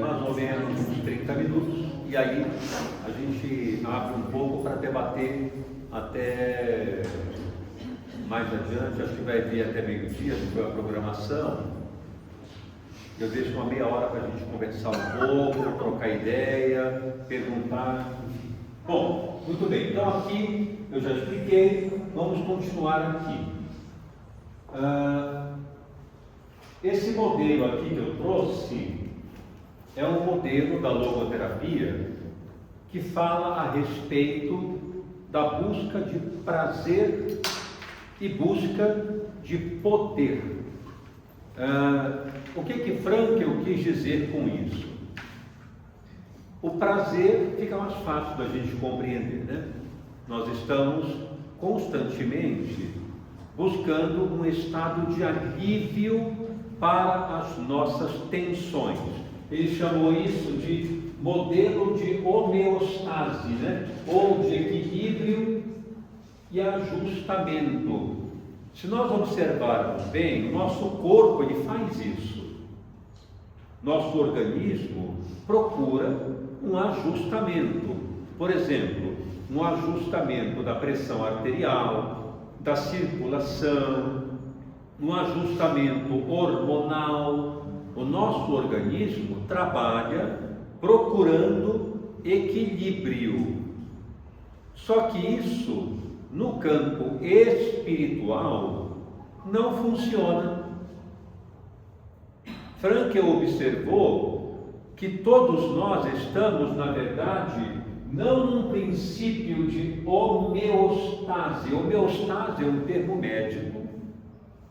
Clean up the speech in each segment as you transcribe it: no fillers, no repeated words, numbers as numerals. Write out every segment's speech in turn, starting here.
mais ou menos uns 30 minutos, e aí a gente abre um pouco para debater até mais adiante. Acho que vai vir até meio-dia, se for a programação. Eu deixo uma meia hora para a gente conversar um pouco, trocar ideia, perguntar. Bom, muito bem, então aqui eu já expliquei, vamos continuar aqui. Esse modelo aqui que eu trouxe é um modelo da logoterapia que fala a respeito da busca de prazer e busca de poder. O que Frankl quis dizer com isso? O prazer fica mais fácil da gente compreender, né? Nós estamos constantemente buscando um estado de alívio para as nossas tensões. Ele chamou isso de modelo de homeostase, né? Ou de equilíbrio e ajustamento. Se nós observarmos bem, o nosso corpo ele faz isso. Nosso organismo procura um ajustamento. Por exemplo, um ajustamento da pressão arterial, da circulação, um ajustamento hormonal. O nosso organismo trabalha procurando equilíbrio. Só que isso, no campo espiritual, não funciona. Frankl observou que todos nós estamos, na verdade, não num princípio de homeostase. Homeostase é um termo médico,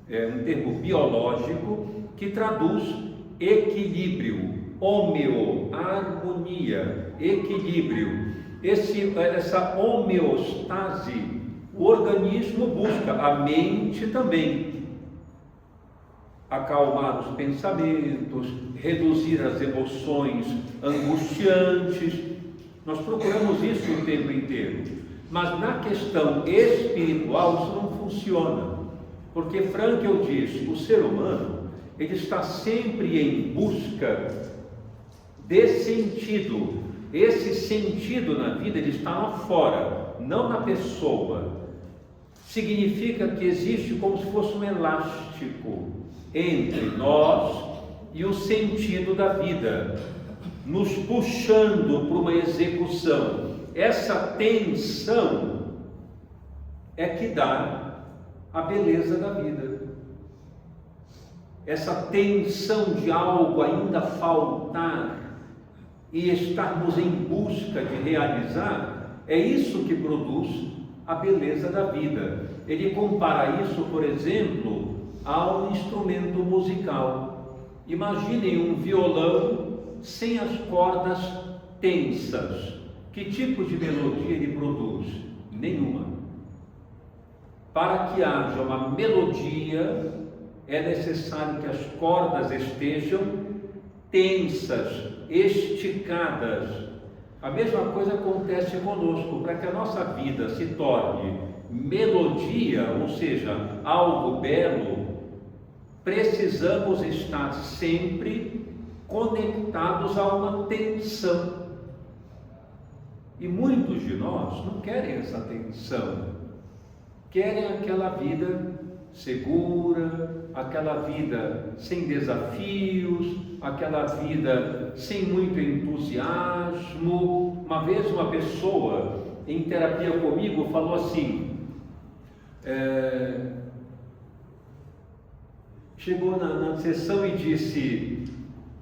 é um termo biológico que traduz equilíbrio. Homeo, harmonia, equilíbrio. Essa homeostase, o organismo busca, a mente também. Acalmar os pensamentos, reduzir as emoções angustiantes. Nós procuramos isso o tempo inteiro. Mas na questão espiritual isso não funciona. Porque Frankl diz, o ser humano, ele está sempre em busca de sentido. Esse sentido na vida, ele está lá fora, não na pessoa. Significa que existe como se fosse um elástico entre nós e o sentido da vida, nos puxando para uma execução. Essa tensão é que dá a beleza da vida. Essa tensão de algo ainda faltar e estarmos em busca de realizar, é isso que produz a beleza da vida. Ele compara isso, por exemplo, a um instrumento musical. Imaginem um violão sem as cordas tensas. Que tipo de melodia ele produz? Nenhuma. Para que haja uma melodia, é necessário que as cordas estejam tensas, esticadas. A mesma coisa acontece conosco. Para que a nossa vida se torne melodia, ou seja, algo belo, precisamos estar sempre conectados a uma tensão. E muitos de nós não querem essa tensão. Querem aquela vida segura, aquela vida sem desafios, aquela vida sem muito entusiasmo. Uma vez uma pessoa em terapia comigo falou assim, chegou na sessão e disse,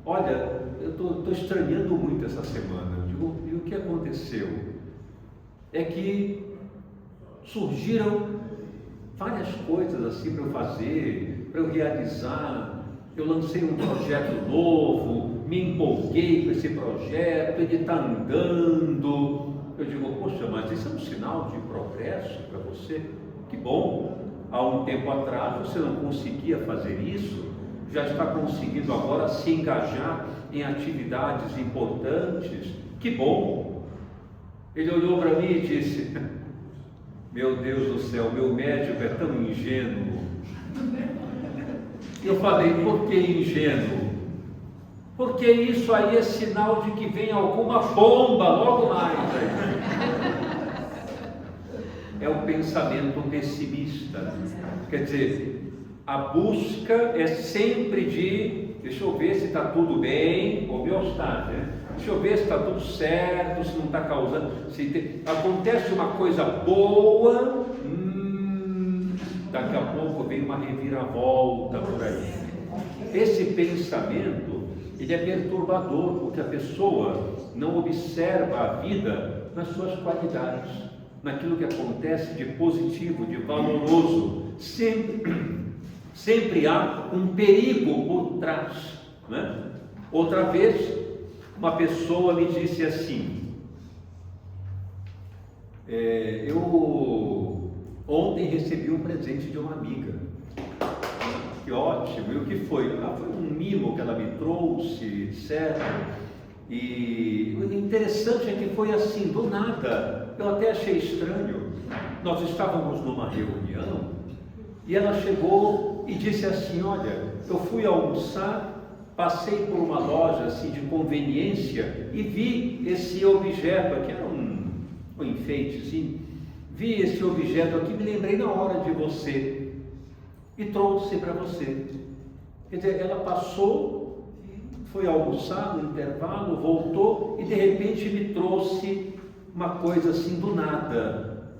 olha, eu estou estranhando muito essa semana. Eu digo, e o que aconteceu? É que surgiram várias coisas assim para eu fazer, para eu realizar. Eu lancei um projeto novo, me empolguei com esse projeto, ele está andando. Eu digo, poxa, mas isso é um sinal de progresso para você? Que bom! Há um tempo atrás você não conseguia fazer isso, já está conseguindo agora se engajar em atividades importantes. Que bom! Ele olhou para mim e disse, meu Deus do céu, meu médico é tão ingênuo. Eu falei, por que ingênuo? porque isso aí é sinal de que vem alguma bomba logo mais. É o pensamento pessimista. Quer dizer, a busca é sempre de, deixa eu ver se está tudo bem, homeostase, né? Deixa eu ver se está tudo certo, se não está causando, acontece uma coisa boa, daqui a pouco vem uma reviravolta por aí. Esse pensamento, ele é perturbador, porque a pessoa não observa a vida nas suas qualidades, naquilo que acontece de positivo, de valoroso. Sempre há um perigo por trás, né? Outra vez, uma pessoa me disse assim, eu ontem recebi um presente de uma amiga. Que ótimo! E o que foi? Foi um mimo que ela me trouxe, certo? E o interessante é que foi assim, do nada. Eu até achei estranho. Nós estávamos numa reunião e ela chegou e disse assim, olha, eu fui almoçar, passei por uma loja assim de conveniência e vi esse objeto aqui, era um enfeite, sim. Vi esse objeto aqui, me lembrei na hora de você e trouxe para você. Quer dizer, ela passou, foi almoçar no intervalo, voltou e de repente me trouxe uma coisa assim do nada.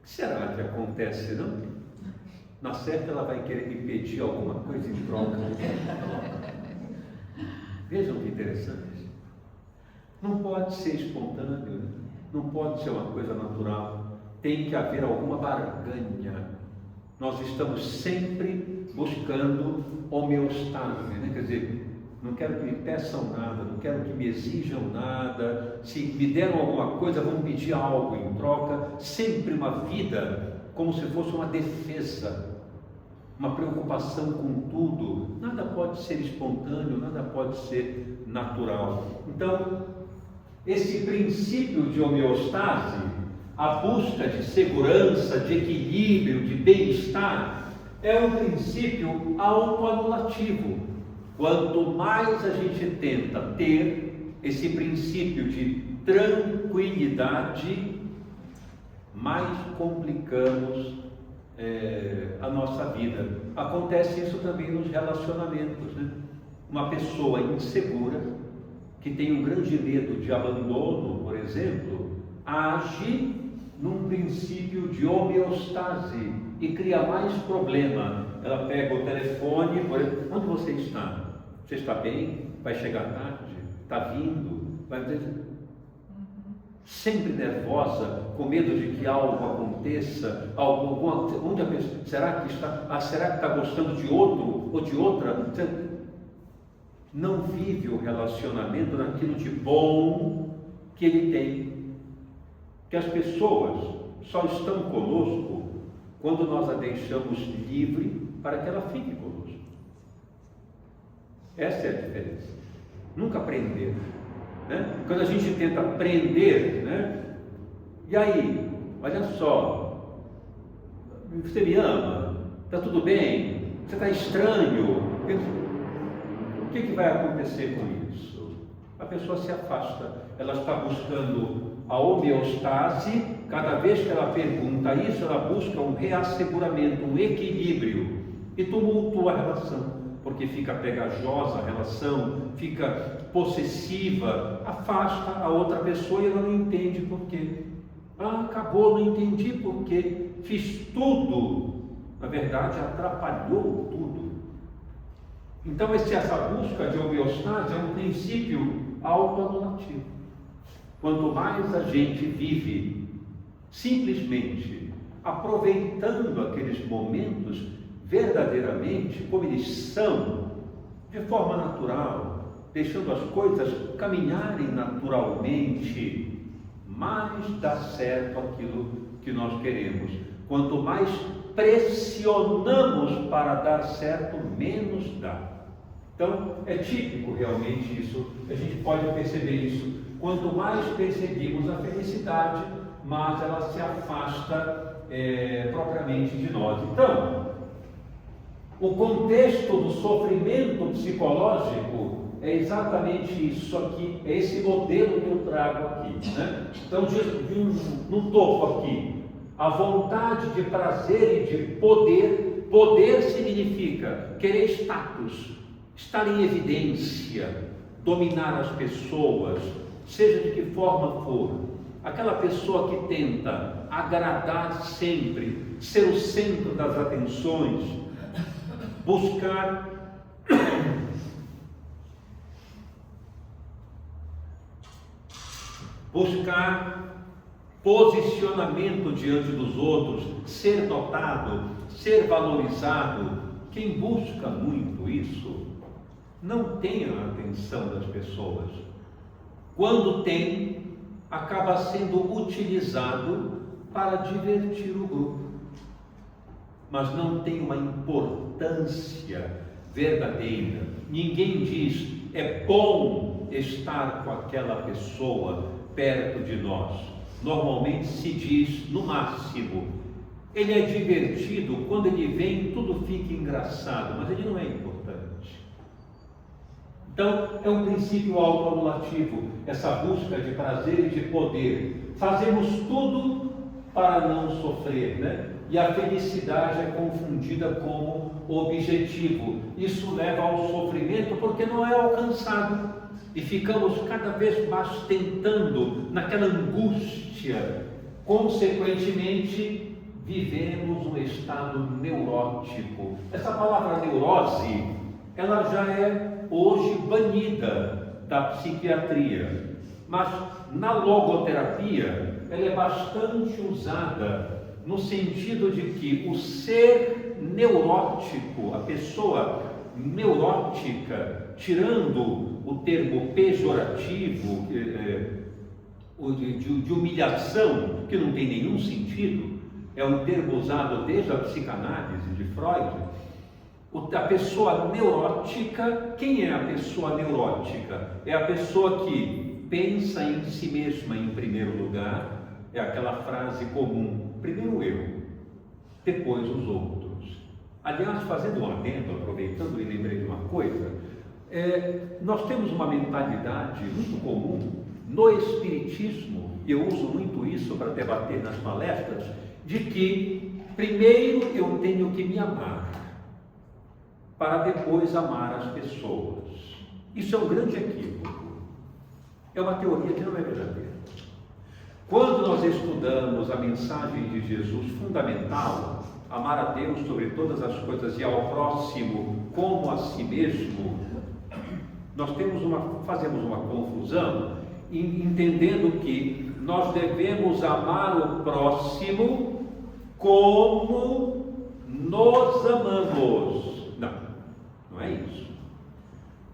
O que será que acontece, não? Na certa ela vai querer me pedir alguma coisa em troca. Vejam que interessante. Não pode ser espontâneo, né? Não pode ser uma coisa natural. Tem que haver alguma barganha. Nós estamos sempre buscando homeostase, né? Quer dizer, não quero que me peçam nada, não quero que me exijam nada. Se me deram alguma coisa, vão pedir algo em troca. Sempre uma vida como se fosse uma defesa, uma preocupação com tudo. Nada pode ser espontâneo, nada pode ser natural. Então, esse princípio de homeostase, a busca de segurança, de equilíbrio, de bem-estar, é um princípio autoanulativo. Quanto mais a gente tenta ter esse princípio de tranquilidade, mais complicamos a nossa vida. Acontece isso também nos relacionamentos, né? Uma pessoa insegura, que tem um grande medo de abandono, por exemplo, age num princípio de homeostase e cria mais problema. Ela pega o telefone, por exemplo, onde você está? Você está bem? Vai chegar tarde? Está vindo? Vai dizer... Sempre nervosa, com medo de que algo aconteça, onde a pessoa, será que está gostando de outro ou de outra? Não vive o relacionamento naquilo de bom que ele tem. Que as pessoas só estão conosco quando nós a deixamos livre para que ela fique conosco. Essa é a diferença. Nunca prender. Né? Quando a gente tenta prender, né? E aí, olha só, você me ama? Está tudo bem? Você está estranho? O que vai acontecer com isso? A pessoa se afasta, ela está buscando a homeostase. Cada vez que ela pergunta isso, ela busca um reasseguramento, um equilíbrio, e tumultua a relação, porque fica pegajosa a relação, fica possessiva, afasta a outra pessoa e ela não entende por quê. Acabou, não entendi por quê, fiz tudo, na verdade atrapalhou tudo. Então essa busca de homeostase é um princípio autoanulativo. Quanto mais a gente vive simplesmente aproveitando aqueles momentos verdadeiramente como eles são, de forma natural, deixando as coisas caminharem naturalmente, mais dá certo aquilo que nós queremos. Quanto mais pressionamos para dar certo, menos dá. Então, é típico realmente isso, a gente pode perceber isso. Quanto mais perseguimos a felicidade, mais ela se afasta propriamente de nós. Então, O contexto do sofrimento psicológico é exatamente isso aqui, é esse modelo que eu trago aqui, né? Então, no topo aqui, a vontade de prazer e de poder. Poder significa querer status, estar em evidência, dominar as pessoas, seja de que forma for. Aquela pessoa que tenta agradar sempre, ser o centro das atenções, buscar posicionamento diante dos outros, ser notado, ser valorizado. Quem busca muito isso não tem a atenção das pessoas. Quando tem, acaba sendo utilizado para divertir o grupo, mas não tem uma importância verdadeira. Ninguém diz: é bom estar com aquela pessoa perto de nós. Normalmente se diz, no máximo, ele é divertido, quando ele vem tudo fica engraçado, mas ele não é importante. Então é um princípio autoanulativo, essa busca de prazer e de poder. Fazemos tudo para não sofrer, né? E a felicidade é confundida como objetivo. Isso leva ao sofrimento porque não é alcançado. E ficamos cada vez mais tentando naquela angústia. Consequentemente, vivemos um estado neurótico. Essa palavra neurose, ela já é hoje banida da psiquiatria. Mas na logoterapia, ela é bastante usada no sentido de que o ser neurótico, a pessoa neurótica, tirando o termo pejorativo, de humilhação, que não tem nenhum sentido, é um termo usado desde a psicanálise de Freud. A pessoa neurótica, quem é a pessoa neurótica? É a pessoa que pensa em si mesma em primeiro lugar, é aquela frase comum: primeiro eu, depois os outros. Aliás, fazendo um adendo, aproveitando e lembrei de uma coisa, nós temos uma mentalidade muito comum no Espiritismo, e eu uso muito isso para debater nas palestras, de que primeiro eu tenho que me amar, para depois amar as pessoas. Isso é um grande equívoco, é uma teoria que não é verdadeira. Quando nós estudamos a mensagem de Jesus fundamental, amar a Deus sobre todas as coisas e ao próximo como a si mesmo, nós fazemos uma confusão, entendendo que nós devemos amar o próximo como nos amamos. Não é isso.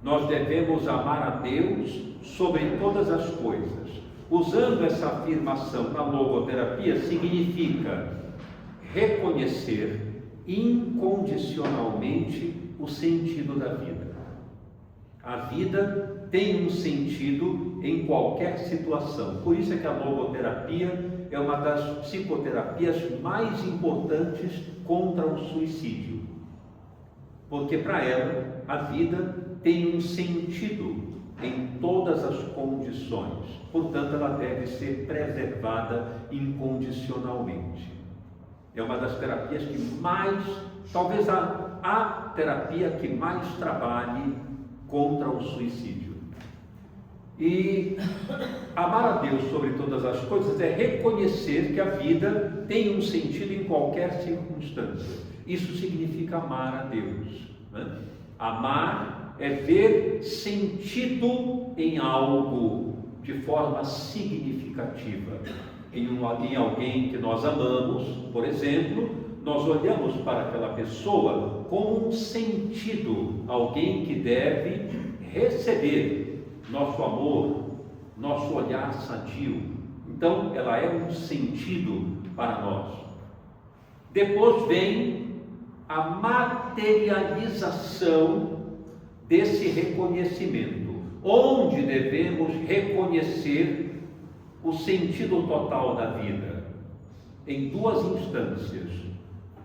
Nós devemos amar a Deus sobre todas as coisas. Usando essa afirmação na logoterapia, significa reconhecer incondicionalmente o sentido da vida. A vida tem um sentido em qualquer situação. Por isso é que a logoterapia é uma das psicoterapias mais importantes contra o suicídio. Porque para ela, a vida tem um sentido em todas as condições. Portanto, ela deve ser preservada incondicionalmente. É uma das terapias que mais, talvez a terapia que mais trabalhe contra o suicídio. E amar a Deus sobre todas as coisas é reconhecer que a vida tem um sentido em qualquer circunstância. Isso significa amar a Deus, né? Amar é ver sentido em algo de forma significativa. Em alguém que nós amamos, por exemplo, nós olhamos para aquela pessoa com um sentido, alguém que deve receber nosso amor, nosso olhar sadio. Então, ela é um sentido para nós. Depois vem a materialização desse reconhecimento, onde devemos reconhecer o sentido total da vida, em duas instâncias: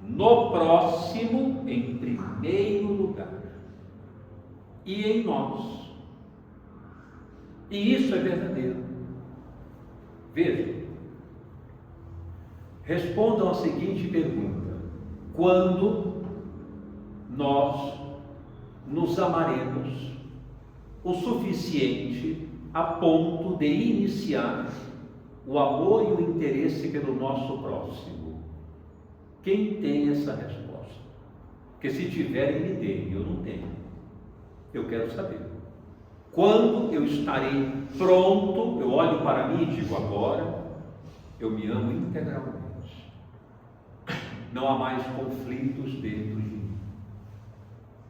no próximo em primeiro lugar e em nós. E isso é verdadeiro. Veja, respondam a seguinte pergunta: quando nós nos amaremos o suficiente a ponto de iniciar o amor e o interesse pelo nosso próximo? Quem tem essa resposta? Porque se tiverem, me deem. Eu não tenho. Eu quero saber. Quando eu estarei pronto, eu olho para mim e digo: agora eu me amo integralmente. Não há mais conflitos dentro de mim.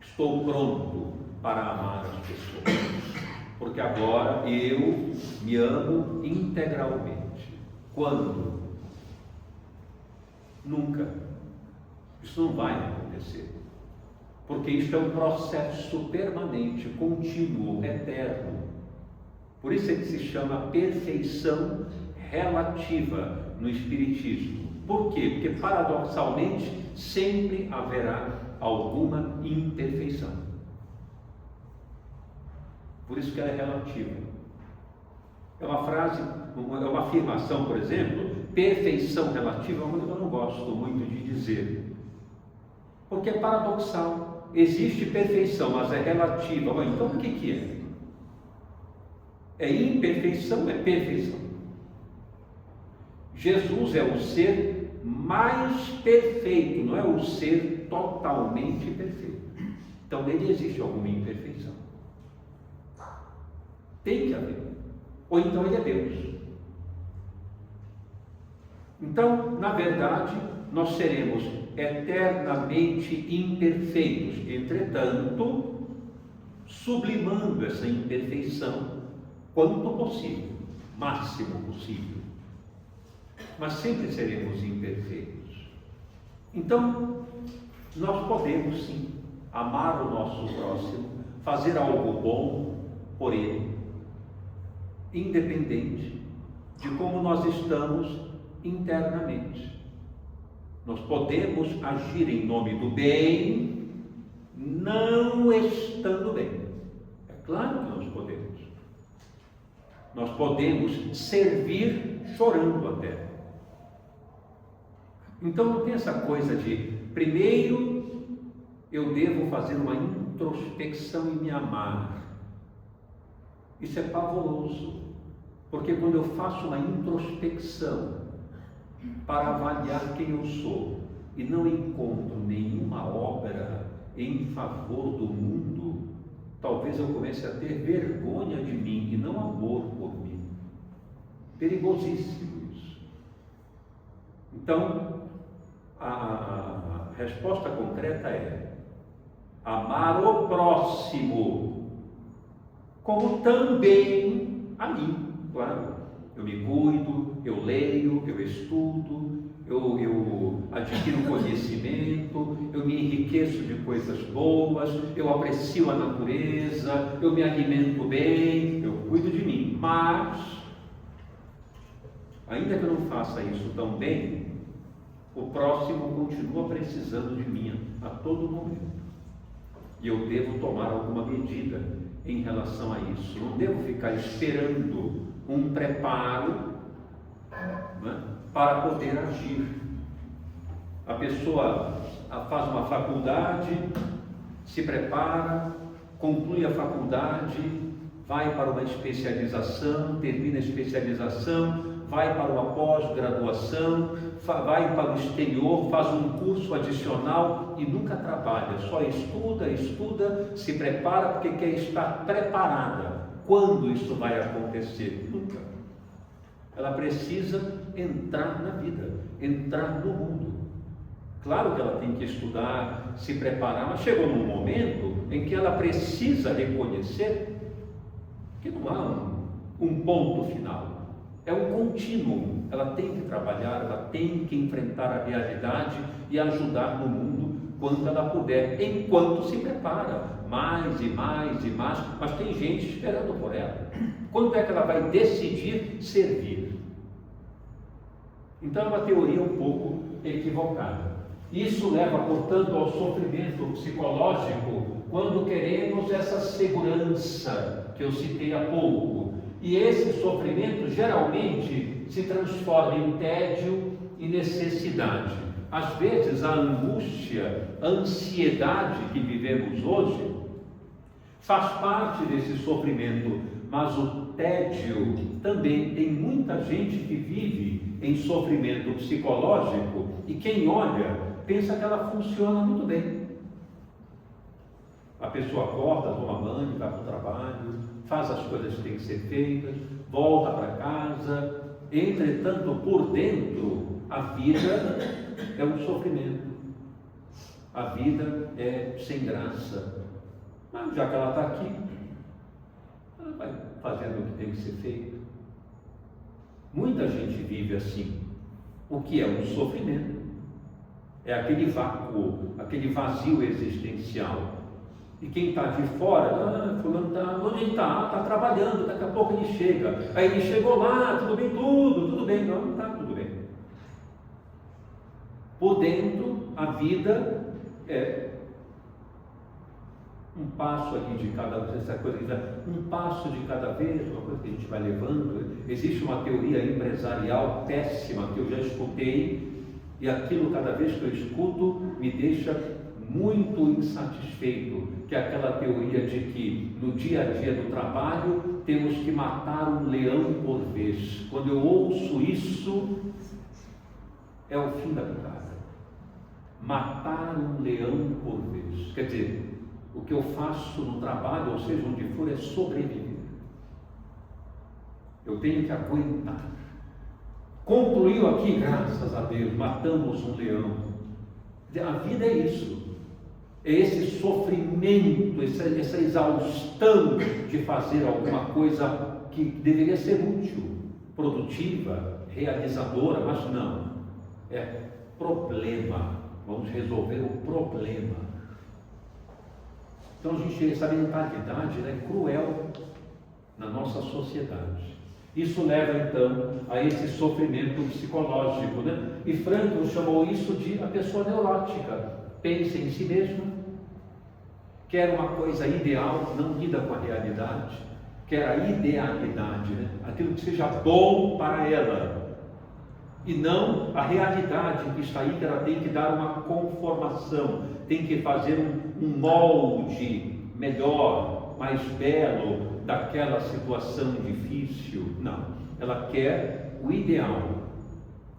Estou pronto para amar as pessoas, porque agora eu me amo integralmente. Quando? Nunca. Isso não vai acontecer, porque isto é um processo permanente, contínuo, eterno. Por isso é que se chama perfeição relativa no Espiritismo. Por quê? Porque paradoxalmente sempre haverá alguma imperfeição. Por isso que ela é relativa. É uma frase, é uma afirmação, por exemplo, perfeição relativa, é uma coisa que eu não gosto muito de dizer, porque é paradoxal. Existe perfeição, mas é relativa. Bom, então o que é? É imperfeição, é perfeição. Jesus é o ser mais perfeito, não é o ser totalmente perfeito. Então nele existe alguma imperfeição. Tem que haver. Ou então ele é Deus. Então, na verdade, nós seremos eternamente imperfeitos. Entretanto, sublimando essa imperfeição quanto possível, máximo possível. Mas sempre seremos imperfeitos. Então, nós podemos sim amar o nosso próximo, fazer algo bom por ele, independente de como nós estamos internamente. Nós podemos agir em nome do bem, não estando bem. É claro que nós podemos. Nós podemos servir chorando até. Então não tem essa coisa de, primeiro eu devo fazer uma introspecção e me amar. Isso é pavoroso, porque quando eu faço uma introspecção para avaliar quem eu sou e não encontro nenhuma obra em favor do mundo, talvez eu comece a ter vergonha de mim e não amor por mim. Perigosíssimo isso. Então, a resposta concreta é amar o próximo, como também a mim, claro. Eu me cuido, eu leio, eu estudo, eu adquiro conhecimento, eu me enriqueço de coisas boas, eu aprecio a natureza, eu me alimento bem, eu cuido de mim. Mas, ainda que eu não faça isso tão bem, o próximo continua precisando de mim a todo momento. E eu devo tomar alguma medida em relação a isso. Não devo ficar esperando um preparo, né, para poder agir. A pessoa faz uma faculdade, se prepara, conclui a faculdade, vai para uma especialização, termina a especialização, vai para uma pós-graduação, vai para o exterior, faz um curso adicional e nunca trabalha, só estuda, se prepara porque quer estar preparada. Quando isso vai acontecer? Nunca. Ela precisa entrar na vida, entrar no mundo. Claro que ela tem que estudar, se preparar, mas chegou num momento em que ela precisa reconhecer que não há um ponto final. É um contínuo. Ela tem que trabalhar, ela tem que enfrentar a realidade e ajudar no mundo quanto ela puder, enquanto se prepara, mais e mais e mais, mas tem gente esperando por ela. Quando é que ela vai decidir servir? Então é uma teoria um pouco equivocada. Isso leva, portanto, ao sofrimento psicológico quando queremos essa segurança que eu citei há pouco. E esse sofrimento geralmente se transforma em tédio e necessidade. Às vezes a angústia, a ansiedade que vivemos hoje faz parte desse sofrimento, mas o tédio também tem muita gente que vive em sofrimento psicológico e quem olha pensa que ela funciona muito bem. A pessoa acorda, toma banho, vai para o trabalho, faz as coisas que têm que ser feitas, volta para casa. Entretanto, por dentro, a vida é um sofrimento. A vida é sem graça. Mas já que ela está aqui, ela vai fazendo o que tem que ser feito. Muita gente vive assim, o que é um sofrimento. É aquele vácuo, aquele vazio existencial. E quem está de fora, fulano está, onde ele está? Está trabalhando, daqui a pouco ele chega. Aí ele chegou lá, tudo bem, tudo bem. Não está tudo bem. Por dentro, a vida é um passo aqui de cada vez, essa coisa, um passo de cada vez, uma coisa que a gente vai levando. Existe uma teoria empresarial péssima que eu já escutei, e aquilo cada vez que eu escuto me deixa muito insatisfeito, que é aquela teoria de que no dia a dia do trabalho temos que matar um leão por vez. Quando eu ouço isso, é o fim da picada. Matar um leão por vez. Quer dizer, o que eu faço no trabalho, ou seja, onde for, é sobreviver. Eu tenho que aguentar. Concluiu aqui, graças a Deus, matamos um leão. A vida é isso. É esse sofrimento, essa exaustão de fazer alguma coisa que deveria ser útil, produtiva, realizadora, mas não. É problema. Vamos resolver o problema. Então, essa mentalidade é cruel na nossa sociedade. Isso leva, então, a esse sofrimento psicológico, né? E Frankl chamou isso de a pessoa neurótica. Pensa em si mesma, quer uma coisa ideal, não lida com a realidade, quer a idealidade, né? Aquilo que seja bom para ela, e não a realidade que está aí, que ela tem que dar uma conformação, tem que fazer um molde melhor, mais belo daquela situação difícil. Não, ela quer o ideal.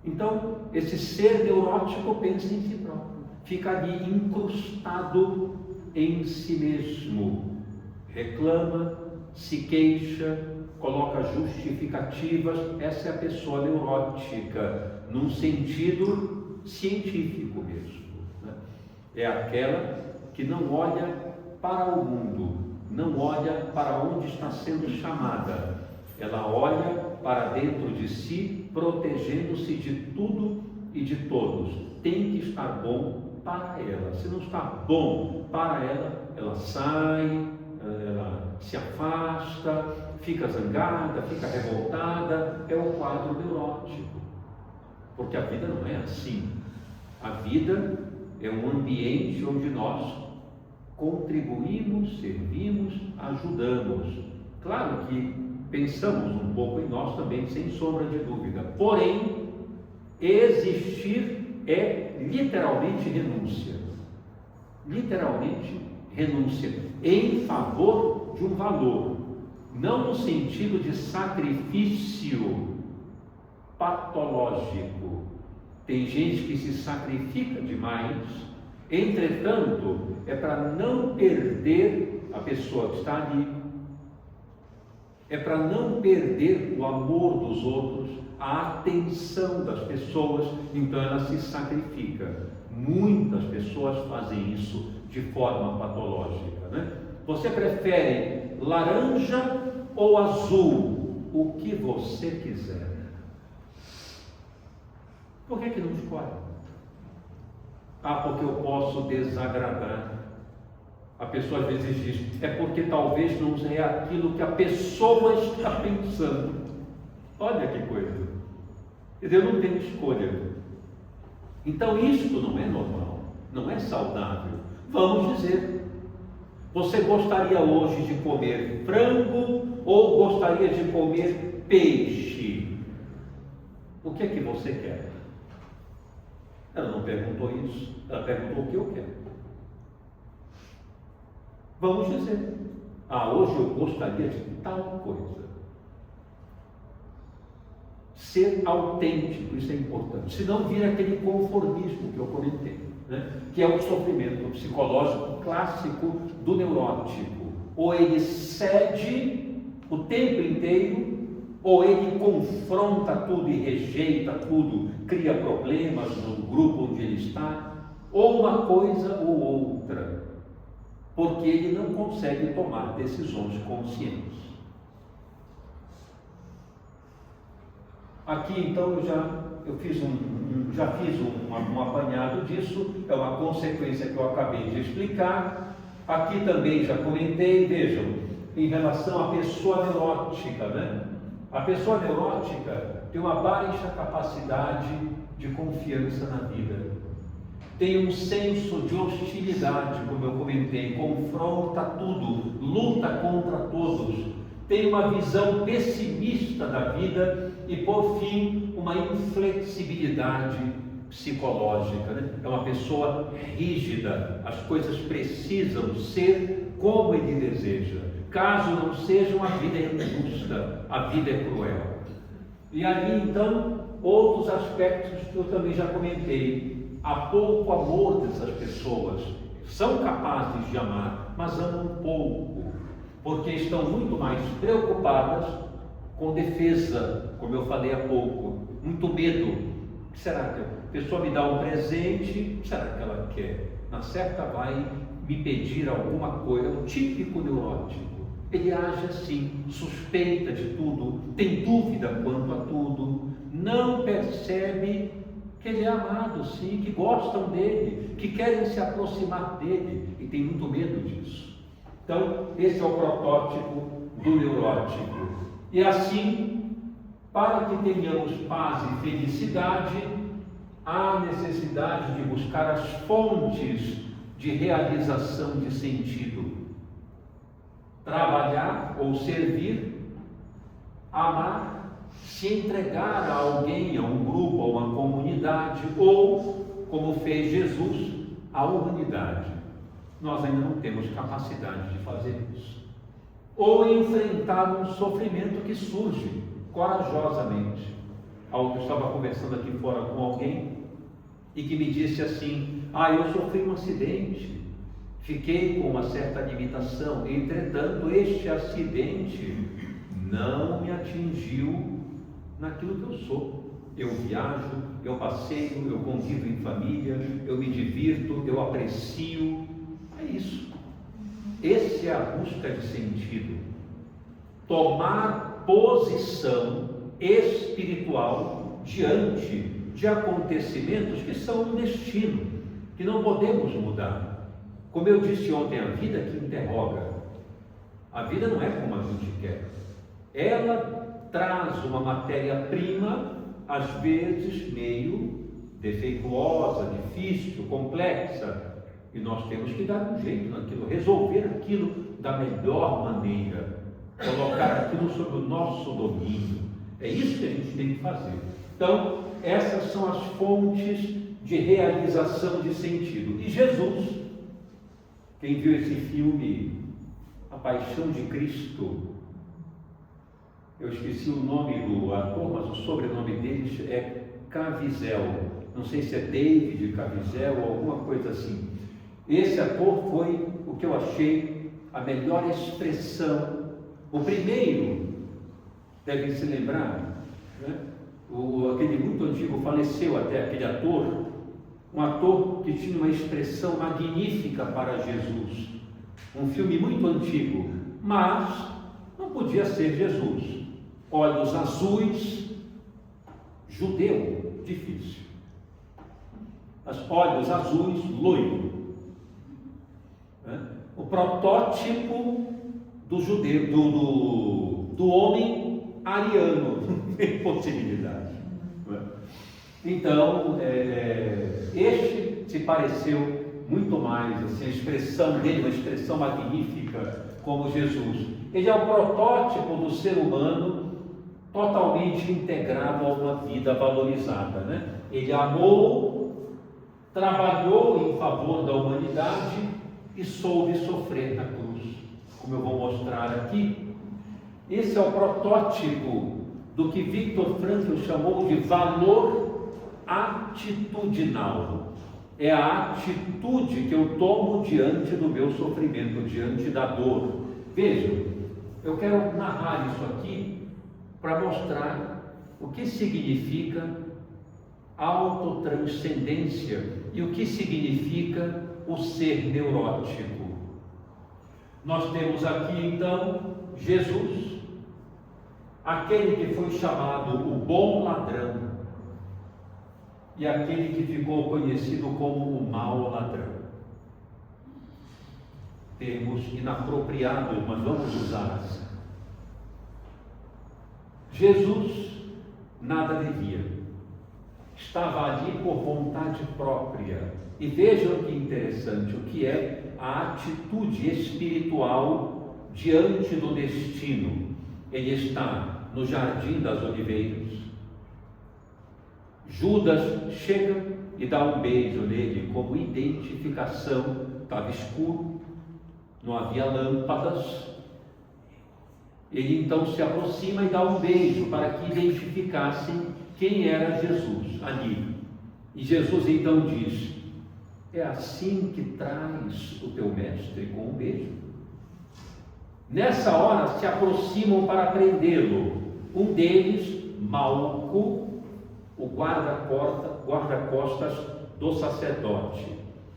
Então, esse ser neurótico pensa em si próprio, fica ali incrustado em si mesmo, reclama, se queixa, coloca justificativas. Essa é a pessoa neurótica, num sentido científico mesmo, né? É aquela que não olha para o mundo, não olha para onde está sendo chamada, ela olha para dentro de si, protegendo-se de tudo e de todos. Tem que estar bom para ela. Se não está bom para ela, ela sai, ela se afasta, fica zangada, fica revoltada. É o quadro neurótico. Porque a vida não é assim. A vida é um ambiente onde nós contribuímos, servimos, ajudamos. Claro que pensamos um pouco em nós também, sem sombra de dúvida. Porém, existir é literalmente renúncia. Literalmente renúncia em favor de um valor, não no sentido de sacrifício patológico. Tem gente que se sacrifica demais, entretanto, é para não perder a pessoa que está ali, é para não perder o amor dos outros, a atenção das pessoas, então ela se sacrifica. Muitas pessoas fazem isso de forma patológica, né? Você prefere laranja ou azul? O que você quiser. Por que não escolhe? Porque eu posso desagradar. A pessoa às vezes diz, é porque talvez não é aquilo que a pessoa está pensando. Olha que coisa. Eu não tenho escolha. Então isto não é normal, não é saudável. Vamos dizer, você gostaria hoje de comer frango ou gostaria de comer peixe? O que é que você quer? Ela não perguntou isso, ela perguntou o que eu quero. Vamos dizer, hoje eu gostaria de tal coisa. Ser autêntico, isso é importante. Senão vira aquele conformismo que eu comentei, né? Que é o sofrimento psicológico clássico do neurótico. Ou ele cede o tempo inteiro, ou ele confronta tudo e rejeita tudo, cria problemas no grupo onde ele está, ou uma coisa ou outra, porque ele não consegue tomar decisões conscientes. Aqui então eu fiz um apanhado disso, é uma consequência que eu acabei de explicar. Aqui também já comentei, vejam, em relação à pessoa neurótica, né? A pessoa neurótica tem uma baixa capacidade de confiança na vida. Tem um senso de hostilidade, como eu comentei, confronta tudo, luta contra todos. Tem uma visão pessimista da vida e, por fim, uma inflexibilidade psicológica, né? É uma pessoa rígida, as coisas precisam ser como ele deseja. Caso não sejam, a vida é injusta, a vida é cruel. E aí, então, outros aspectos que eu também já comentei. Há pouco amor dessas pessoas. São capazes de amar, mas amam pouco, porque estão muito mais preocupadas com defesa, como eu falei há pouco. Muito medo. Será que a pessoa me dá um presente? Será que ela quer? Na certa vai me pedir alguma coisa. É o típico neurótico. Ele age assim, suspeita de tudo, tem dúvida quanto a tudo, não percebe que ele é amado, sim, que gostam dele, que querem se aproximar dele, e tem muito medo disso. Então, esse é o protótipo do neurótico. E assim, para que tenhamos paz e felicidade, há necessidade de buscar as fontes de realização de sentido. Trabalhar ou servir, amar, se entregar a alguém, a um grupo, a uma comunidade, ou, como fez Jesus, a humanidade. Nós ainda não temos capacidade de fazer isso. Ou enfrentar um sofrimento que surge corajosamente. Eu estava conversando aqui fora com alguém e que me disse assim: eu sofri um acidente. Fiquei com uma certa limitação, entretanto, este acidente não me atingiu naquilo que eu sou. Eu viajo, eu passeio, eu convivo em família, eu me divirto, eu aprecio. É isso. Essa é a busca de sentido. Tomar posição espiritual diante de acontecimentos que são um destino, que não podemos mudar. Como eu disse ontem, a vida que interroga. A vida não é como a gente quer. Ela traz uma matéria-prima, às vezes meio defeituosa, difícil, complexa, e nós temos que dar um jeito naquilo, resolver aquilo da melhor maneira, colocar aquilo sob o nosso domínio. É isso que a gente tem que fazer. Então, essas são as fontes de realização de sentido. E Jesus, quem viu esse filme, A Paixão de Cristo, eu esqueci o nome do ator, mas o sobrenome dele é Caviezel. Não sei se é David Caviezel ou alguma coisa assim. Esse ator foi o que eu achei a melhor expressão. O primeiro, devem se lembrar, né? Aquele muito antigo, faleceu até, aquele ator, um ator que tinha uma expressão magnífica para Jesus. Um filme muito antigo, mas não podia ser Jesus. Olhos azuis, judeu, difícil. Mas olhos azuis, loiro. O protótipo do judeu, do homem ariano, não tem possibilidade. Então, este se pareceu muito mais, assim, a expressão dele, uma expressão magnífica, como Jesus. Ele é o protótipo do ser humano totalmente integrado a uma vida valorizada, né? Ele amou, trabalhou em favor da humanidade e soube sofrer na cruz, como eu vou mostrar aqui. Esse é o protótipo do que Viktor Frankl chamou de valor atitudinal. É a atitude que eu tomo diante do meu sofrimento, diante da dor. Vejam, eu quero narrar isso aqui para mostrar o que significa autotranscendência e o que significa o ser neurótico. Nós temos aqui então Jesus, aquele que foi chamado o bom ladrão e aquele que ficou conhecido como o mau ladrão. Termos inapropriados, mas vamos usar assim. Jesus nada devia, estava ali por vontade própria. E vejam que interessante, o que é a atitude espiritual diante do destino. Ele está no Jardim das Oliveiras. Judas chega e dá um beijo nele como identificação. Estava escuro, não havia lâmpadas. Ele então se aproxima e dá um beijo para que identificassem quem era Jesus ali. E Jesus então diz: é assim que traz o teu mestre, com um beijo? Nessa hora se aproximam para prendê-lo. Um deles, Malco, o guarda-costas do sacerdote.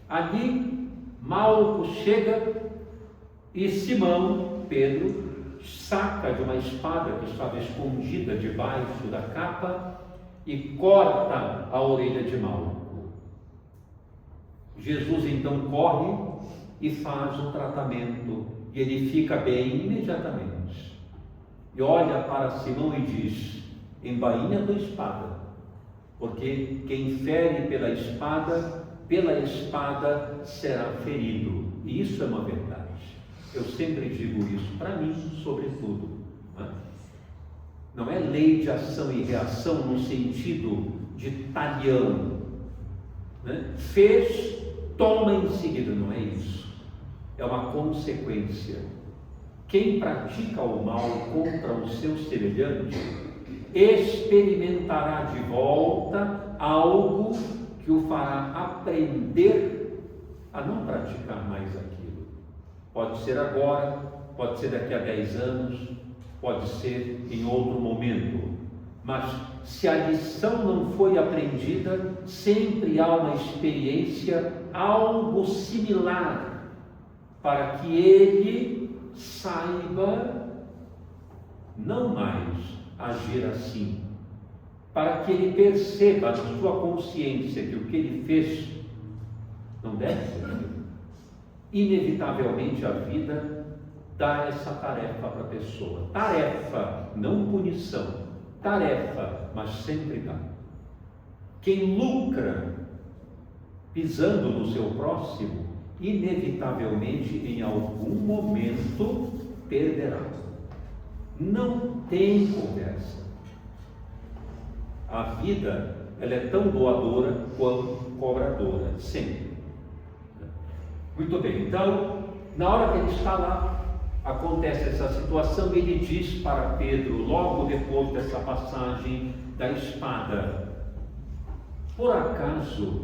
Ali, Malco chega e Simão, Pedro, saca de uma espada que estava escondida debaixo da capa e corta a orelha de Malco. Jesus então corre e faz o tratamento, e ele fica bem imediatamente. E olha para Simão e diz: embainha a tua espada, porque quem fere pela espada será ferido. E isso é uma verdade. Eu sempre digo isso, para mim, sobretudo. Não é lei de ação e reação no sentido de talhão. Fez, toma em seguida, não é isso. É uma consequência. Quem pratica o mal contra o seu semelhante experimentará de volta algo que o fará aprender a não praticar mais aquilo. Pode ser agora, pode ser daqui a 10 anos, pode ser em outro momento. Mas se a lição não foi aprendida, sempre há uma experiência, algo similar, para que ele saiba não mais agir assim, para que ele perceba na sua consciência que o que ele fez não deve ser feito. Inevitavelmente a vida dá essa tarefa para a pessoa. Tarefa, não punição. Tarefa, mas sempre dá. Quem lucra pisando no seu próximo, inevitavelmente em algum momento perderá. Não tem conversa. A vida, ela é tão doadora quanto cobradora, sempre. Muito bem, então, na hora que ele está lá, acontece essa situação, ele diz para Pedro, logo depois dessa passagem da espada: por acaso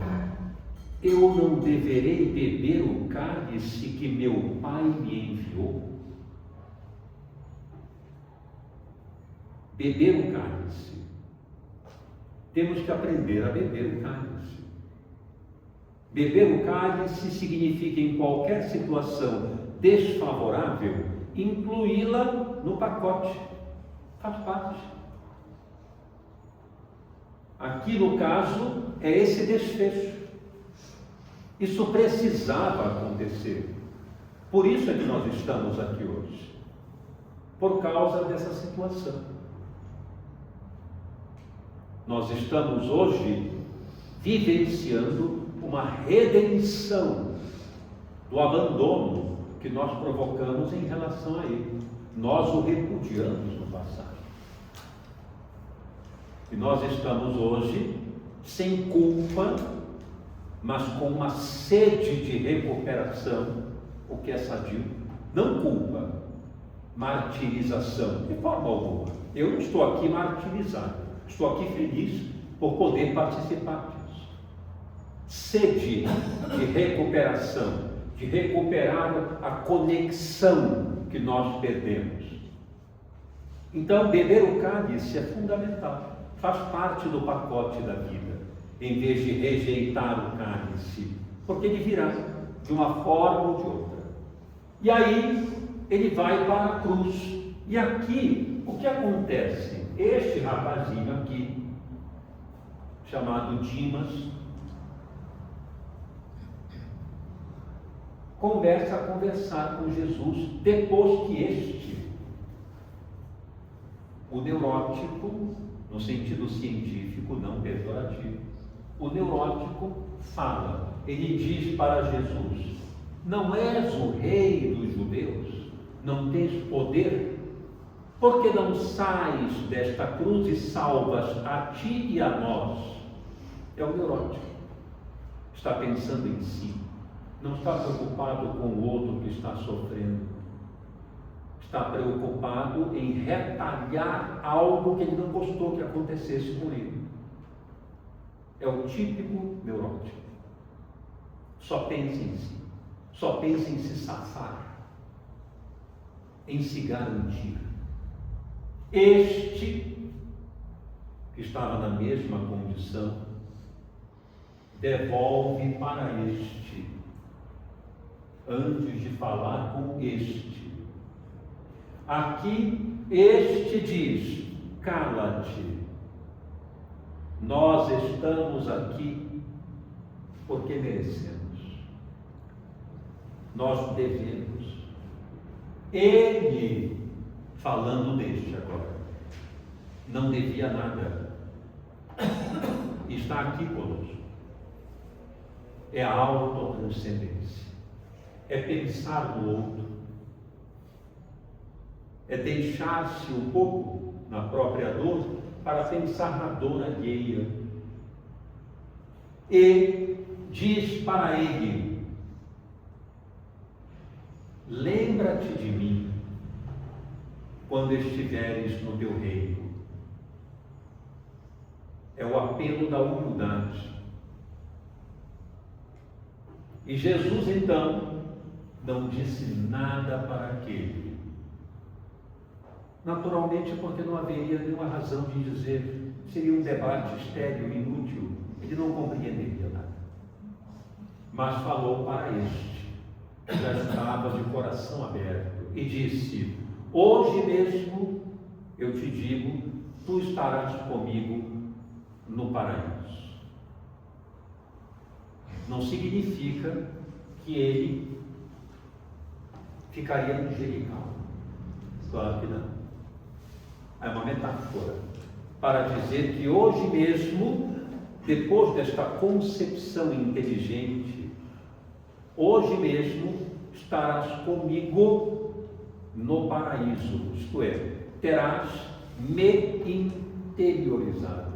eu não deverei beber o cálice que meu Pai me enviou? Beber o cálice. Temos que aprender a beber o cálice. Beber o cálice significa, em qualquer situação desfavorável, incluí-la no pacote. Faz parte. Aqui, no caso, é esse desfecho. Isso precisava acontecer. Por isso é que nós estamos aqui hoje. Por causa dessa situação. Nós estamos hoje vivenciando uma redenção do abandono que nós provocamos em relação a ele. Nós o repudiamos no passado. E nós estamos hoje sem culpa, mas com uma sede de recuperação, o que é sadio. Não culpa, martirização, de forma alguma. Eu não estou aqui martirizado, estou aqui feliz por poder participar disso. Sede de recuperação, de recuperar a conexão que nós perdemos. Então, beber o cálice é fundamental, faz parte do pacote da vida, em vez de rejeitar o cálice, porque ele virá de uma forma ou de outra. E aí, ele vai para a cruz. E aqui, o que acontece? Este rapazinho aqui, chamado Dimas, começa a conversar com Jesus depois que este, o neurótico, no sentido científico, não pejorativo, o neurótico fala, ele diz para Jesus: não és o rei dos judeus? Não tens poder? Por que não sais desta cruz e salvas a ti e a nós? É o neurótico. Está pensando em si. Não está preocupado com o outro que está sofrendo. Está preocupado em retalhar algo que ele não gostou que acontecesse com ele. É o típico neurótico. Só pensa em si. Só pensa em se safar, em se garantir. Este, que estava na mesma condição, devolve para este, antes de falar com este. Aqui, este diz: cala-te, nós estamos aqui porque merecemos. Nós devemos. Ele, falando deste agora, não devia nada. Está aqui conosco. É a autotranscendência. É pensar no outro. É deixar-se um pouco na própria dor para pensar na dor alheia. E diz para ele: lembra-te de mim quando estiveres no teu reino. É o apelo da humildade. E Jesus então não disse nada para aquele. Naturalmente, porque não haveria nenhuma razão de dizer, seria um debate estéril, inútil, ele não compreenderia nada. Mas falou para este, que já estava de coração aberto, e disse: hoje mesmo eu te digo, tu estarás comigo no paraíso. Não significa que ele ficaria angelical. Claro que não. É uma metáfora para dizer que hoje mesmo, depois desta concepção inteligente, hoje mesmo estarás comigo no paraíso, isto é, terás me interiorizado,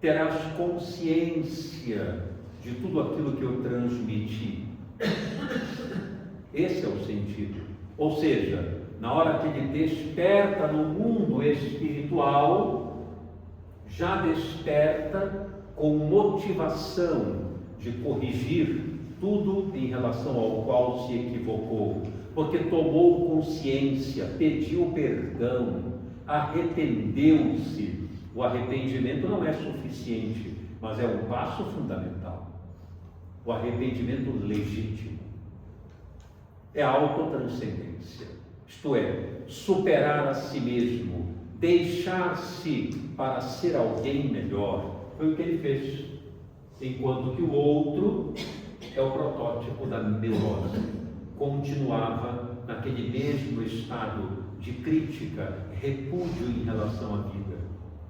terás consciência de tudo aquilo que eu transmiti. Esse é o sentido. Ou seja, na hora que ele desperta no mundo espiritual, já desperta com motivação de corrigir tudo em relação ao qual se equivocou, porque tomou consciência, pediu perdão, arrependeu-se. O arrependimento não é suficiente, mas é um passo fundamental. O arrependimento legítimo é a autotranscendência, isto é, superar a si mesmo, deixar-se para ser alguém melhor. Foi o que ele fez, enquanto que o outro é o protótipo da neurose, continuava naquele mesmo estado de crítica, repúdio em relação à vida.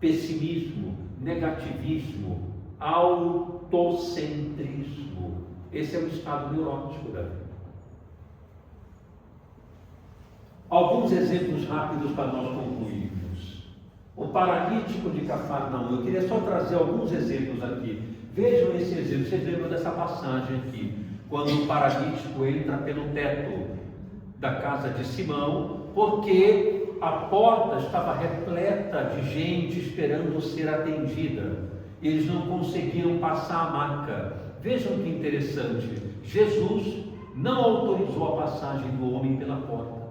pessimismo, negativismo, autocentrismo. Esse é o estado neurótico da vida. Alguns exemplos rápidos para nós concluirmos. O paralítico de Cafarnaum. Eu queria só trazer alguns exemplos aqui. Vejam esse exemplo. Vocês lembram dessa passagem aqui? Quando o paralítico entra pelo teto da casa de Simão, porque a porta estava repleta de gente esperando ser atendida. Eles não conseguiam passar a marca. Vejam que interessante. Jesus não autorizou a passagem do homem pela porta.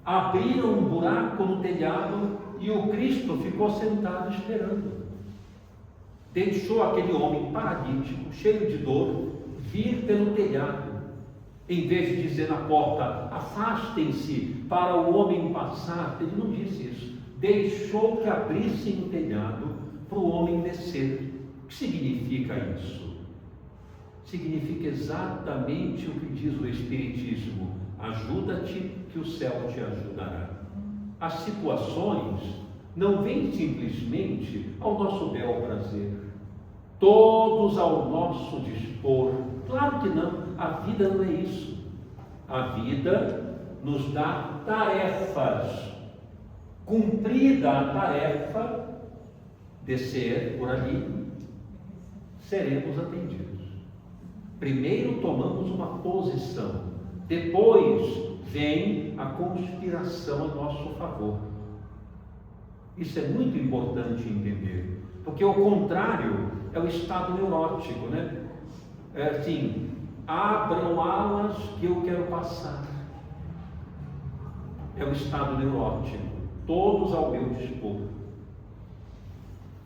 Abriram um buraco no telhado e o Cristo ficou sentado esperando. Deixou aquele homem paralítico, cheio de dor, vir pelo telhado. Em vez de dizer na porta, afastem-se para o homem passar, ele não disse isso. Deixou que abrissem o telhado para o homem descer. O que significa isso? Significa exatamente o que diz o Espiritismo: ajuda-te que o céu te ajudará. As situações não vêm simplesmente ao nosso bel prazer, todos ao nosso dispor. Claro que não, a vida não é isso. A vida nos dá tarefas. Cumprida a tarefa, descer por ali, seremos atendidos. Primeiro tomamos uma posição, depois vem a conspiração a nosso favor. Isso é muito importante entender, porque o contrário é o estado neurótico, né? É assim, abram alas que eu quero passar. É o estado neurótico, todos ao meu dispor.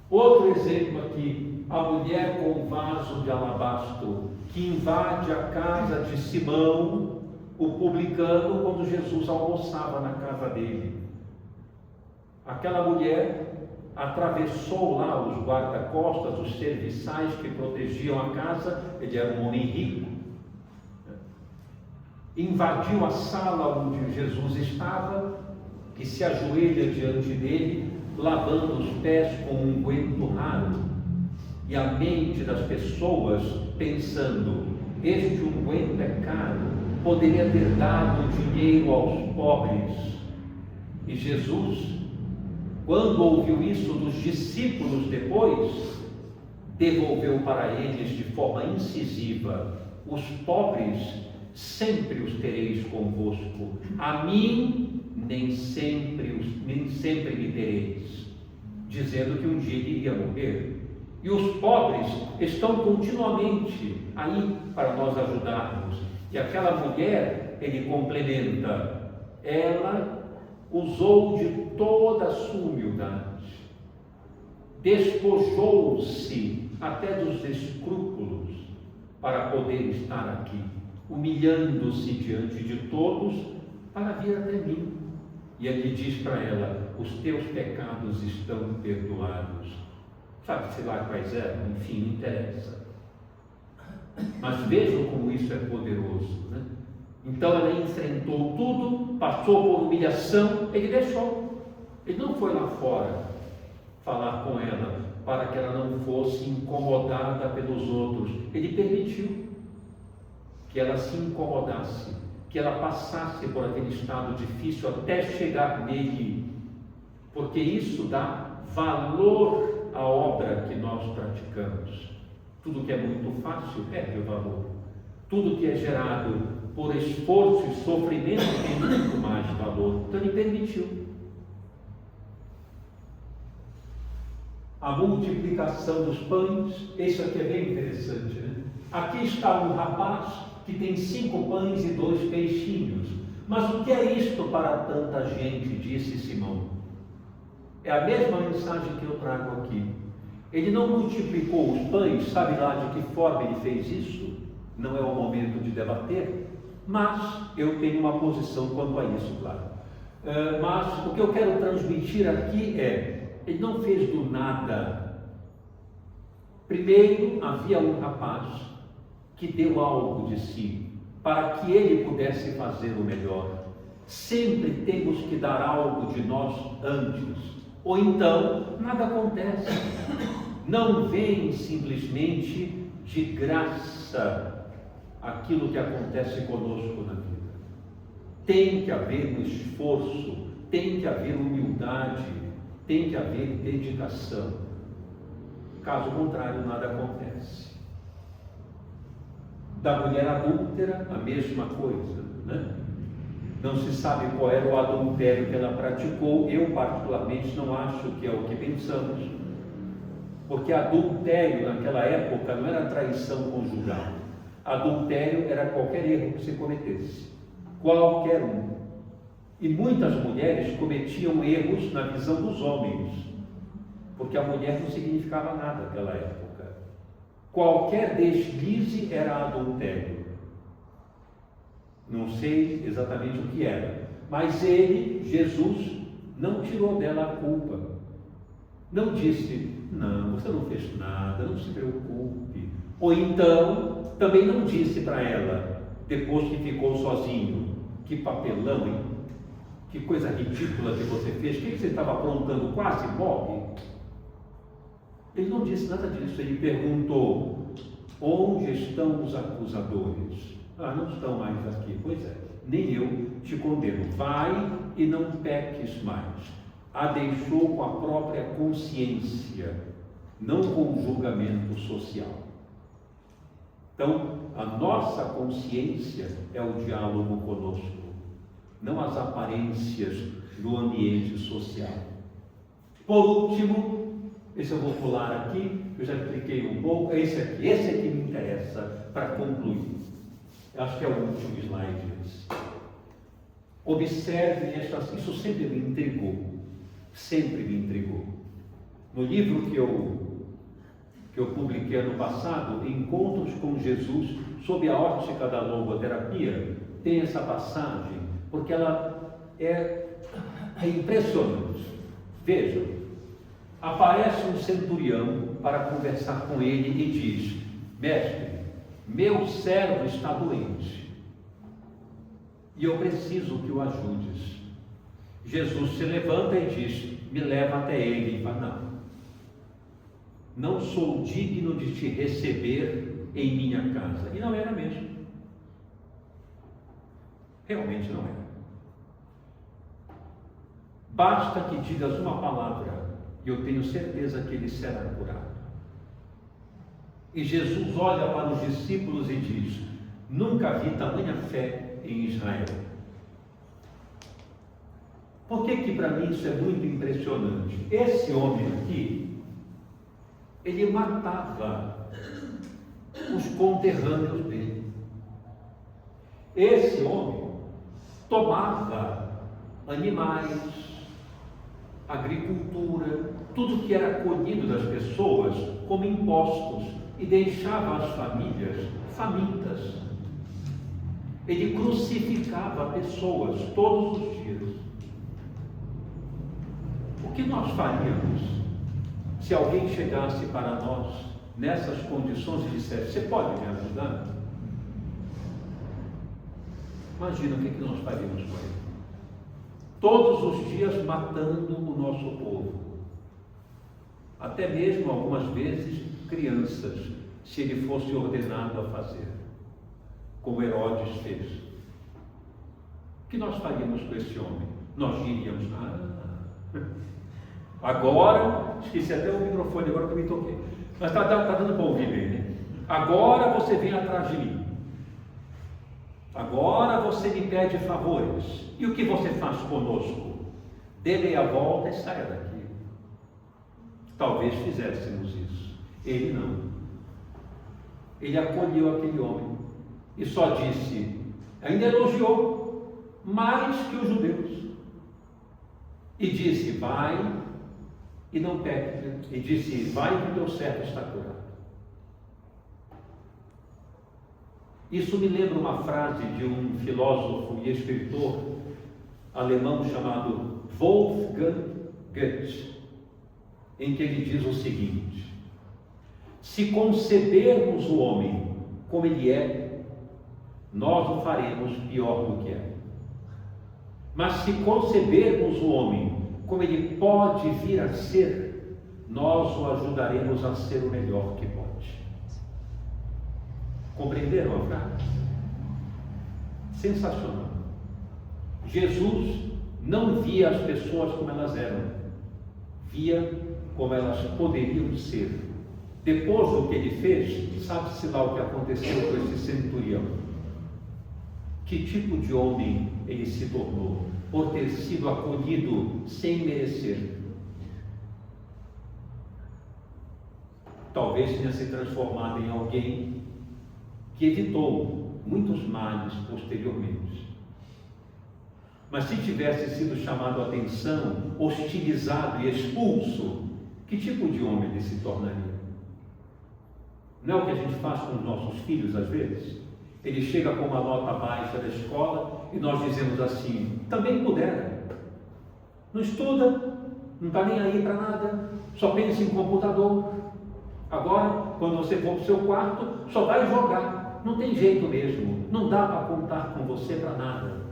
Outro exemplo aqui, a mulher com o vaso de alabastro, que invade a casa de Simão, o publicano, quando Jesus almoçava na casa dele. Aquela mulher atravessou lá os guarda-costas, os serviçais que protegiam a casa. Ele era um homem rico. Invadiu a sala onde Jesus estava e se ajoelha diante dele, lavando os pés com um unguento raro. E a mente das pessoas pensando: este unguento é caro, poderia ter dado dinheiro aos pobres. E Jesus, quando ouviu isso dos discípulos depois, devolveu para eles de forma incisiva: os pobres sempre os tereis convosco, a mim nem sempre me tereis, dizendo que um dia ele iria morrer. E os pobres estão continuamente aí para nós ajudarmos. E aquela mulher, ele complementa, ela usou de toda a sua humildade, despojou-se até dos escrúpulos para poder estar aqui, humilhando-se diante de todos para vir até mim. E ele diz para ela: os teus pecados estão perdoados. Sabe-se lá quais eram? Enfim, não interessa. Mas vejam como isso é poderoso, né? Então ela enfrentou tudo, passou por humilhação, ele deixou. Ele não foi lá fora falar com ela para que ela não fosse incomodada pelos outros. Ele permitiu que ela se incomodasse, que ela passasse por aquele estado difícil até chegar nele, porque isso dá valor à obra que nós praticamos. Tudo que é muito fácil perde o valor. Tudo que é gerado por esforço e sofrimento tem muito mais valor. Então ele permitiu. A multiplicação dos pães, isso aqui é bem interessante, né? Aqui está um rapaz que tem 5 pães e 2 peixinhos. Mas o que é isto para tanta gente? Disse Simão. É a mesma mensagem que eu trago aqui. Ele não multiplicou os pães, sabe lá de que forma ele fez isso? Não é o momento de debater, mas eu tenho uma posição quanto a isso, claro. Mas o que eu quero transmitir aqui é: ele não fez do nada. Primeiro, havia um rapaz que deu algo de si, para que ele pudesse fazer o melhor. Sempre temos que dar algo de nós antes. Ou então, nada acontece. Não vem simplesmente de graça aquilo que acontece conosco na vida. Tem que haver um esforço, tem que haver humildade, tem que haver dedicação. Caso contrário, nada acontece. Da mulher adúltera, a mesma coisa, né? Não se sabe qual era o adultério que ela praticou. Eu, particularmente, não acho que é o que pensamos, porque adultério naquela época não era traição conjugal. Adultério era qualquer erro que se cometesse, qualquer um. E muitas mulheres cometiam erros na visão dos homens, porque a mulher não significava nada naquela época. Qualquer deslize era adultério. Não sei exatamente o que era, mas ele, Jesus, não tirou dela a culpa. Não disse, não, você não fez nada, não se preocupe. Ou então, também não disse para ela, depois que ficou sozinho, que papelão, hein? Que coisa ridícula que você fez, o que você estava aprontando? Quase morre. Ele não disse nada disso, ele perguntou, onde estão os acusadores? Não estão mais aqui. Pois é, nem eu te condeno. Vai e não peques mais. A deixou com a própria consciência, não com o julgamento social. Então, a nossa consciência é o diálogo conosco, não as aparências do ambiente social. Por último, esse eu vou pular aqui, eu já expliquei um pouco, esse é que me interessa para concluir. Acho que é o último slide. Observem isso sempre me intrigou. No livro que eu publiquei ano passado, Encontros com Jesus sob a ótica da logoterapia, tem essa passagem, porque ela é impressionante. Vejam, aparece um centurião para conversar com ele e diz, mestre, meu servo está doente e eu preciso que o ajudes. Jesus se levanta e diz, me leva até ele. E fala, não sou digno de te receber em minha casa. E não era mesmo. Realmente não era. Basta que digas uma palavra e eu tenho certeza que ele será curado. E Jesus olha para os discípulos e diz, nunca vi tamanha fé em Israel. Por que para mim isso é muito impressionante? Esse homem aqui, ele matava os conterrâneos dele. Esse homem tomava animais, agricultura, tudo que era colhido das pessoas como impostos e deixava as famílias famintas. Ele crucificava pessoas todos os dias. O que nós faríamos se alguém chegasse para nós nessas condições e dissesse, você pode me ajudar? Imagina o que nós faríamos com ele. Todos os dias matando o nosso povo. Até mesmo, algumas vezes, crianças, se ele fosse ordenado a fazer, como Herodes fez. O que nós faríamos com esse homem? Nós diríamos, agora, esqueci até o microfone, agora que eu me toquei, mas está dando para ouvir bem, né? Agora você vem atrás de mim, agora você me pede favores, e o que você faz conosco? Dê meia volta e saia daqui. Talvez fizéssemos isso. Ele não. Ele acolheu aquele homem e só disse, ainda elogiou mais que os judeus, e disse, vai e não peque, e disse, vai que o teu servo está curado. Isso me lembra uma frase de um filósofo e escritor alemão chamado Wolfgang Goethe, em que ele diz o seguinte, se concebermos o homem como ele é, nós o faremos pior do que é. Mas se concebermos o homem como ele pode vir a ser, nós o ajudaremos a ser o melhor que pode. Compreenderam a frase? Sensacional. Jesus não via as pessoas como elas eram, via como elas poderiam ser. Depois do que ele fez, sabe-se lá o que aconteceu com esse centurião. Que tipo de homem ele se tornou, por ter sido acolhido sem merecer? Talvez tenha se transformado em alguém que evitou muitos males posteriormente. Mas se tivesse sido chamado a atenção, hostilizado e expulso, que tipo de homem ele se tornaria? Não é o que a gente faz com os nossos filhos às vezes? Ele chega com uma nota baixa da escola e nós dizemos assim: também pudera. Não estuda, não está nem aí para nada, só pensa em computador. Agora, quando você for para o seu quarto, só vai jogar. Não tem jeito mesmo, não dá para contar com você para nada.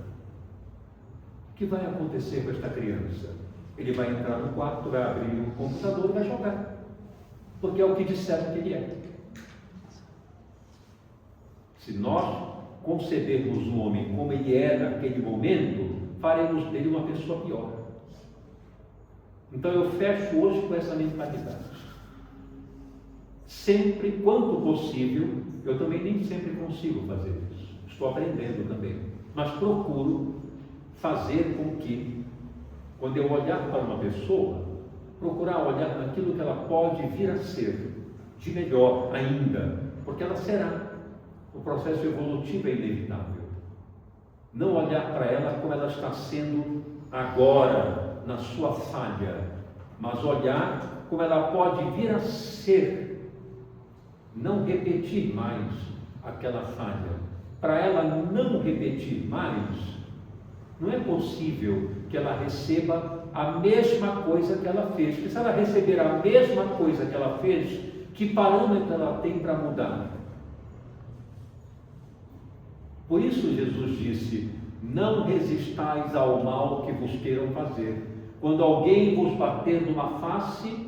O que vai acontecer com esta criança? Ele vai entrar no quarto, vai abrir o computador e vai jogar, porque é o que disseram que ele é. Se nós concebermos o homem como ele é naquele momento, faremos dele uma pessoa pior. Então eu fecho hoje com essa mentalidade. Sempre, quanto possível, eu também nem sempre consigo fazer isso, estou aprendendo também, mas procuro fazer com que, quando eu olhar para uma pessoa, procurar olhar naquilo que ela pode vir a ser, de melhor ainda, porque ela será. O processo evolutivo é inevitável. Não olhar para ela como ela está sendo agora, na sua falha, mas olhar como ela pode vir a ser. Não repetir mais aquela falha. Para ela não repetir mais, não é possível que ela receba a mesma coisa que ela fez. Porque se ela receber a mesma coisa que ela fez, que parâmetro ela tem para mudar? Por isso Jesus disse: não resistais ao mal que vos queiram fazer. Quando alguém vos bater numa face,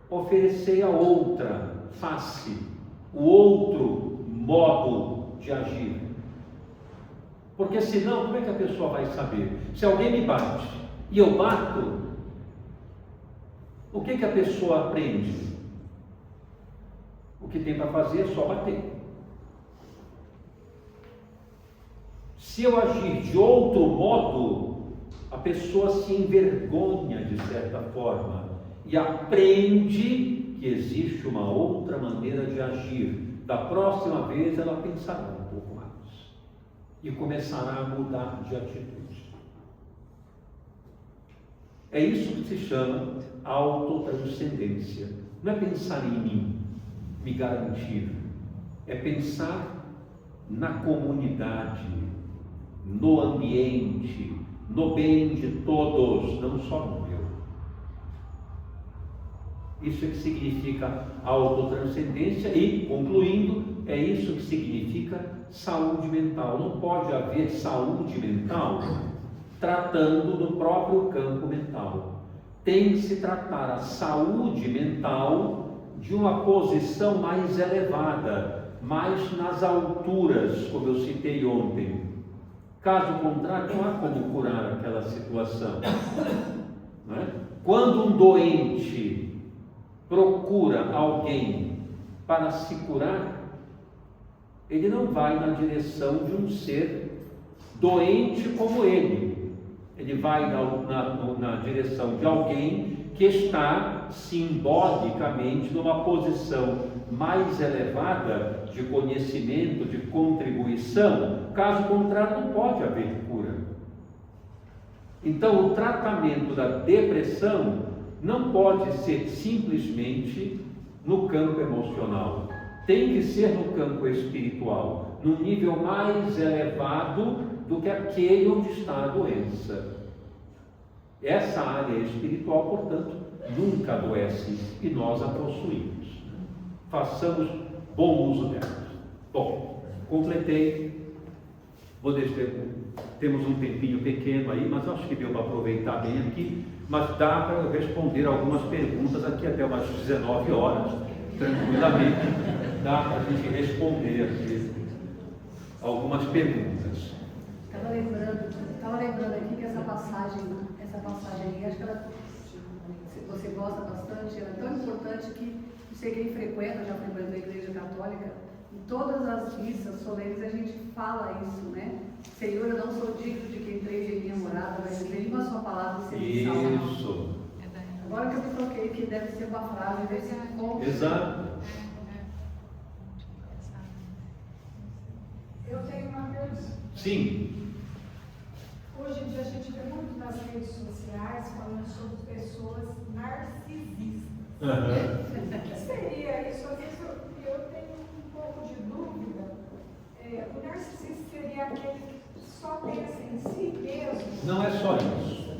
oferecei a outra face, o outro modo de agir. Porque senão, como é que a pessoa vai saber? Se alguém me bate e eu bato, o que a pessoa aprende? O que tem para fazer é só bater. Se eu agir de outro modo, a pessoa se envergonha de certa forma e aprende que existe uma outra maneira de agir. Da próxima vez ela pensará um pouco mais e começará a mudar de atitude. É isso que se chama autotranscendência. Não é pensar em mim, me garantir, é pensar na comunidade, no ambiente, no bem de todos, não só no meu. Isso é que significa autotranscendência e, concluindo, é isso que significa saúde mental. Não pode haver saúde mental tratando do próprio campo mental. Tem que se tratar a saúde mental de uma posição mais elevada, mais nas alturas, como eu citei ontem. Caso contrário, não há como curar aquela situação. Não é? Quando um doente procura alguém para se curar, ele não vai na direção de um ser doente como ele. Ele vai na direção de alguém que está simbolicamente numa posição mais elevada de conhecimento, de contribuição. Caso contrário, não pode haver cura. Então, o tratamento da depressão não pode ser simplesmente no campo emocional. Tem que ser no campo espiritual, num nível mais elevado do que aquele onde está a doença. Essa área espiritual, portanto, nunca adoece e nós a possuímos. Façamos bom uso dela. Bom, completei. Vou descer temos um tempinho pequeno aí, mas acho que deu para aproveitar bem aqui, mas dá para eu responder algumas perguntas aqui até umas 19 horas, tranquilamente, dá para a gente responder aqui algumas perguntas. Estava lembrando aqui que essa passagem aí, acho que ela, se você gosta bastante, ela é tão importante que, não sei quem frequenta, já frequentou a Igreja Católica, em todas as missas solenes a gente fala isso, né? Senhor, eu não sou digno de que entrei em minha morada, mas nem uma só palavra ser me salva. Isso. Agora que eu me toquei que deve ser uma frase desse ponto. Exato. Eu tenho uma pergunta. Sim. Hoje em dia a gente vê muito nas redes sociais falando sobre pessoas narcisistas. O que seria isso? Às vezes eu tenho um pouco de dúvida. O narcisista seria aquele que só pensa em si mesmo? Não é só isso.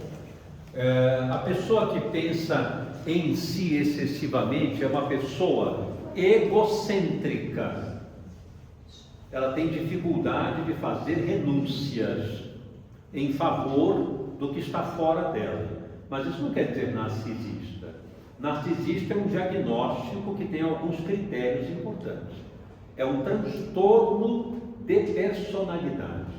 A pessoa que pensa em si excessivamente é uma pessoa egocêntrica. Ela tem dificuldade de fazer renúncias em favor do que está fora dela. Mas isso não quer dizer narcisista. Narcisista é um diagnóstico que tem alguns critérios importantes. É um transtorno de personalidade.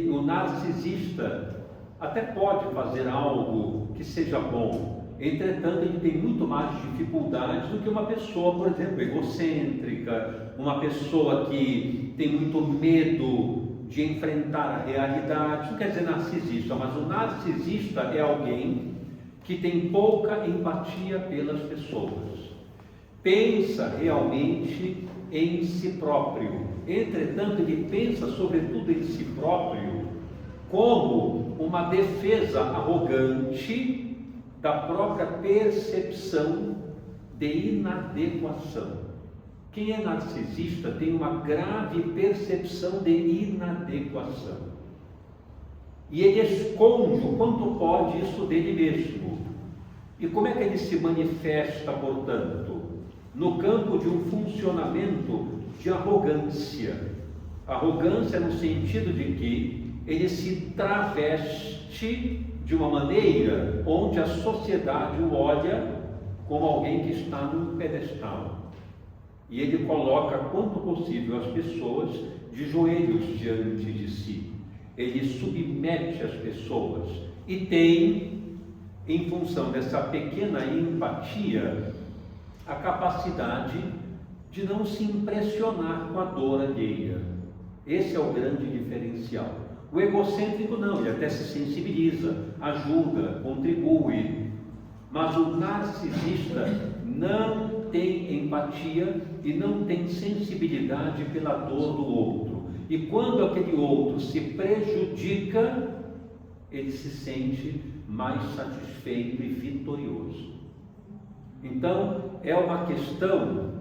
O narcisista até pode fazer algo que seja bom, entretanto ele tem muito mais dificuldades do que uma pessoa, por exemplo, egocêntrica, uma pessoa que tem muito medo de enfrentar a realidade. Não quer dizer narcisista, mas o narcisista é alguém que tem pouca empatia pelas pessoas, pensa realmente em si próprio, entretanto ele pensa sobretudo em si próprio como uma defesa arrogante da própria percepção de inadequação. Quem é narcisista tem uma grave percepção de inadequação. E ele esconde o quanto pode isso dele mesmo. E como é que ele se manifesta, portanto? No campo de um funcionamento de arrogância. Arrogância no sentido de que ele se traveste de uma maneira onde a sociedade o olha como alguém que está num pedestal. E ele coloca quanto possível as pessoas de joelhos diante de si. Ele submete as pessoas e tem, em função dessa pequena empatia, a capacidade de não se impressionar com a dor alheia. Esse é o grande diferencial. O egocêntrico não, ele até se sensibiliza, ajuda, contribui. Mas o narcisista não tem empatia e não tem sensibilidade pela dor do outro. E quando aquele outro se prejudica, ele se sente mais satisfeito e vitorioso. Então, é uma questão,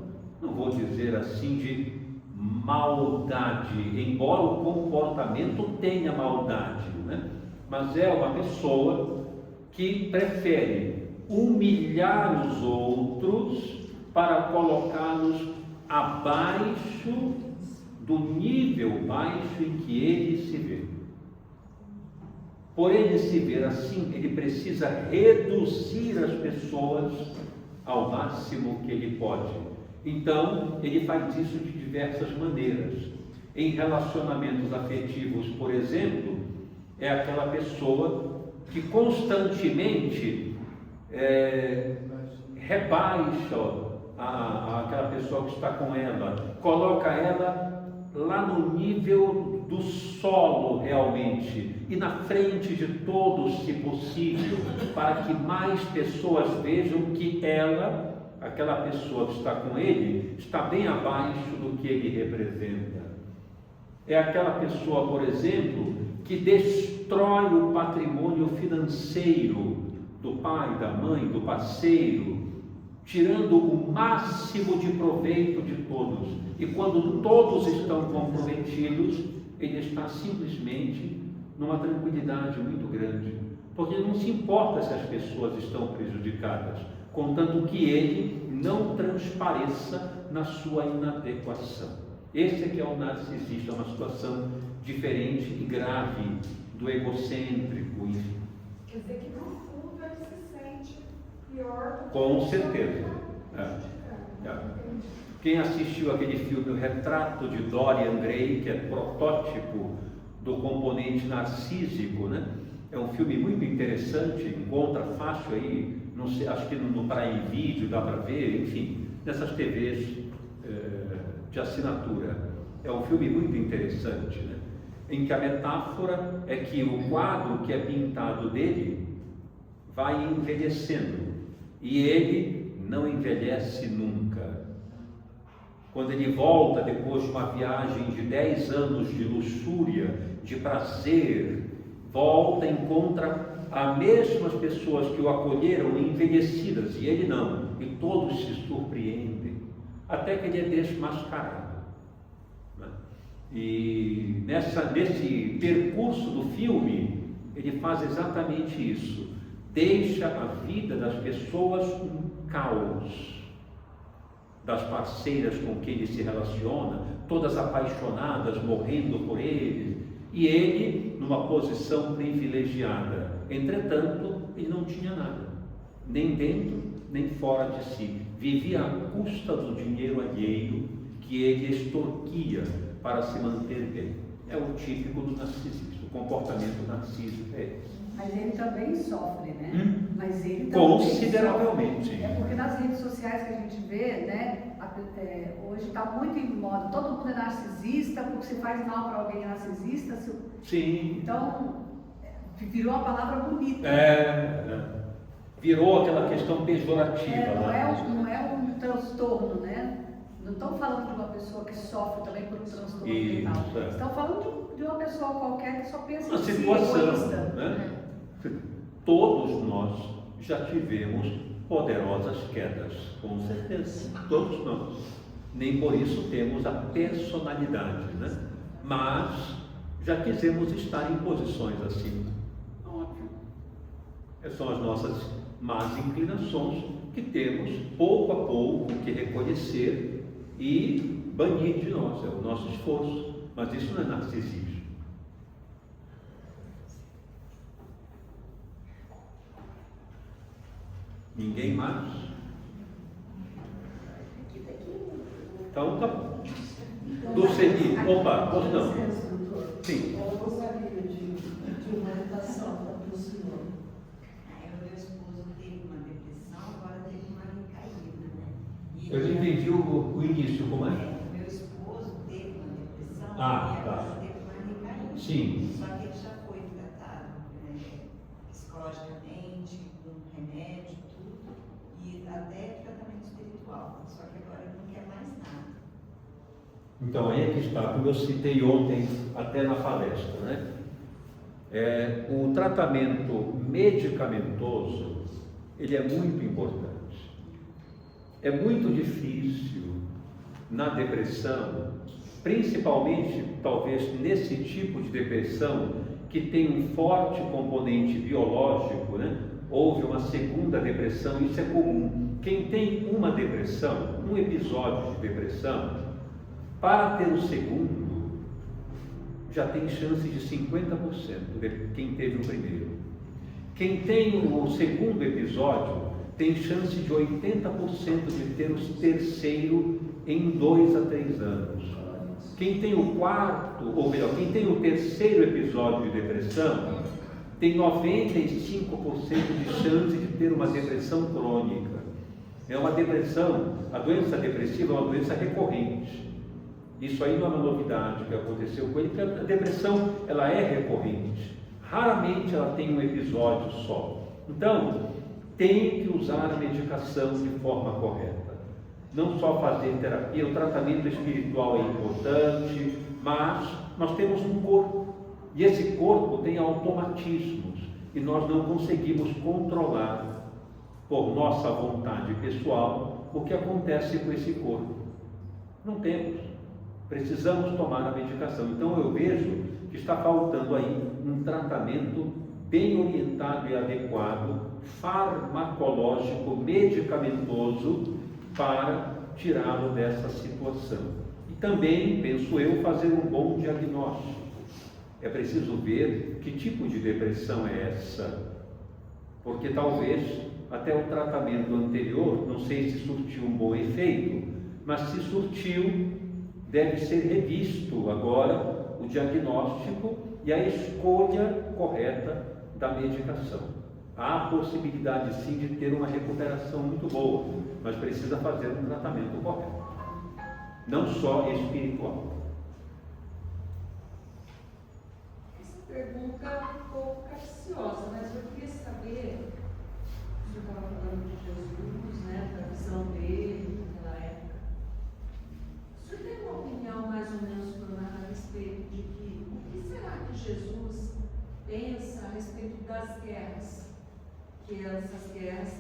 não vou dizer assim, de maldade, embora o comportamento tenha maldade, né? Mas é uma pessoa que prefere humilhar os outros para colocá-los abaixo do nível baixo em que ele se vê. Por ele se ver assim, ele precisa reduzir as pessoas ao máximo que ele pode. Então, ele faz isso de diversas maneiras. Em relacionamentos afetivos, por exemplo, é aquela pessoa que constantemente rebaixa aquela pessoa que está com ela, coloca ela lá no nível do solo realmente, e na frente de todos, se possível, para que mais pessoas vejam que ela, aquela pessoa que está com ele, está bem abaixo do que ele representa. É aquela pessoa, por exemplo, que destrói o patrimônio financeiro do pai, da mãe, do parceiro, tirando o máximo de proveito de todos. E quando todos estão comprometidos, ele está simplesmente numa tranquilidade muito grande, porque não se importa se as pessoas estão prejudicadas, contanto que ele não transpareça na sua inadequação. Esse é que é o narcisista, uma situação diferente e grave do egocêntrico, enfim. Quer dizer que no fundo ele se sente pior do que Com certeza. Quem assistiu aquele filme O Retrato de Dorian Gray, que é protótipo do componente narcísico, né? É um filme muito interessante, encontra fácil aí, não sei, acho que no Prime Video dá para ver, enfim, nessas TVs de assinatura. É um filme muito interessante, né? Em que a metáfora é que o quadro que é pintado dele vai envelhecendo e ele não envelhece nunca. Quando ele volta depois de uma viagem de 10 anos de luxúria, de prazer, volta e encontra as mesmas pessoas que o acolheram envelhecidas, e ele não, e todos se surpreendem, até que ele é desmascarado, né? E nesse percurso do filme, ele faz exatamente isso, deixa a vida das pessoas um caos, das parceiras com quem ele se relaciona, todas apaixonadas, morrendo por ele, e ele numa posição privilegiada. Entretanto, ele não tinha nada, nem dentro, nem fora de si. Vivia à custa do dinheiro alheio que ele extorquia para se manter bem. É o típico do narcisismo, o comportamento narcísico é esse. Mas ele também sofre, né? Mas ele também consideravelmente. Sofre. É porque nas redes sociais que a gente vê, né? Hoje está muito em moda, todo mundo é narcisista, porque se faz mal para alguém é narcisista. Sim. Então, virou a palavra bonita. Virou aquela questão pejorativa. Não é um transtorno, né? Não estão falando de uma pessoa que sofre também por um transtorno mental. Estão falando de uma pessoa qualquer que só pensa em si, egoísta. Né? Todos nós já tivemos poderosas quedas, com certeza. Todos nós. Nem por isso temos a personalidade, né? Mas já quisemos estar em posições assim. Óbvio. São as nossas más inclinações que temos pouco a pouco que reconhecer e banir de nós. É o nosso esforço. Mas isso não é narcisismo. Ninguém mais? Então tá bom. Do seguinte, opa, pois não. Sim. Eu gostaria de uma orientação para o senhor. Meu esposo teve uma depressão, agora teve uma recaída, né? Eu entendi o início, como é? Meu esposo teve uma depressão e tá. teve uma recaída. Sim. Só que ele já foi tratado psicologicamente, com remédio, tudo, e até tratamento espiritual. Só que agora ele não quer mais nada. Então aí é que está, como eu citei ontem até na palestra, né? O tratamento medicamentoso, ele é muito importante. É muito difícil na depressão, principalmente talvez nesse tipo de depressão que tem um forte componente biológico, né? Houve uma segunda depressão, isso é comum. Quem tem uma depressão, um episódio de depressão, para ter o segundo, já tem chance de 50% de quem teve o primeiro. Quem tem o segundo episódio, tem chance de 80% de ter o terceiro em 2 a 3 anos. Quem tem o quarto, ou melhor, quem tem o terceiro episódio de depressão, tem 95% de chance de ter uma depressão crônica. É uma depressão, a doença depressiva é uma doença recorrente. Isso aí não é uma novidade que aconteceu com ele, porque a depressão ela é recorrente. Raramente ela tem um episódio só. Então, tem que usar a medicação de forma correta. Não só fazer terapia, o tratamento espiritual é importante, mas nós temos um corpo. E esse corpo tem automatismos e nós não conseguimos controlar por nossa vontade pessoal o que acontece com esse corpo. Não temos. Precisamos tomar a medicação. Então eu vejo que está faltando aí um tratamento bem orientado e adequado, farmacológico, medicamentoso, para tirá-lo dessa situação. E também, penso eu, fazer um bom diagnóstico. é preciso ver que tipo de depressão é essa, porque talvez até o tratamento anterior, não sei se surtiu um bom efeito, mas se surtiu, deve ser revisto agora o diagnóstico e a escolha correta da medicação. Há possibilidade sim de ter uma recuperação muito boa, mas precisa fazer um tratamento correto, não só espiritual. Essa pergunta é um pouco capciosa, mas eu queria saber, você estava falando de Jesus, né, da visão dele naquela época. O senhor tem uma opinião mais ou menos formada a respeito de que o que será que Jesus pensa a respeito das guerras? Que essas guerras,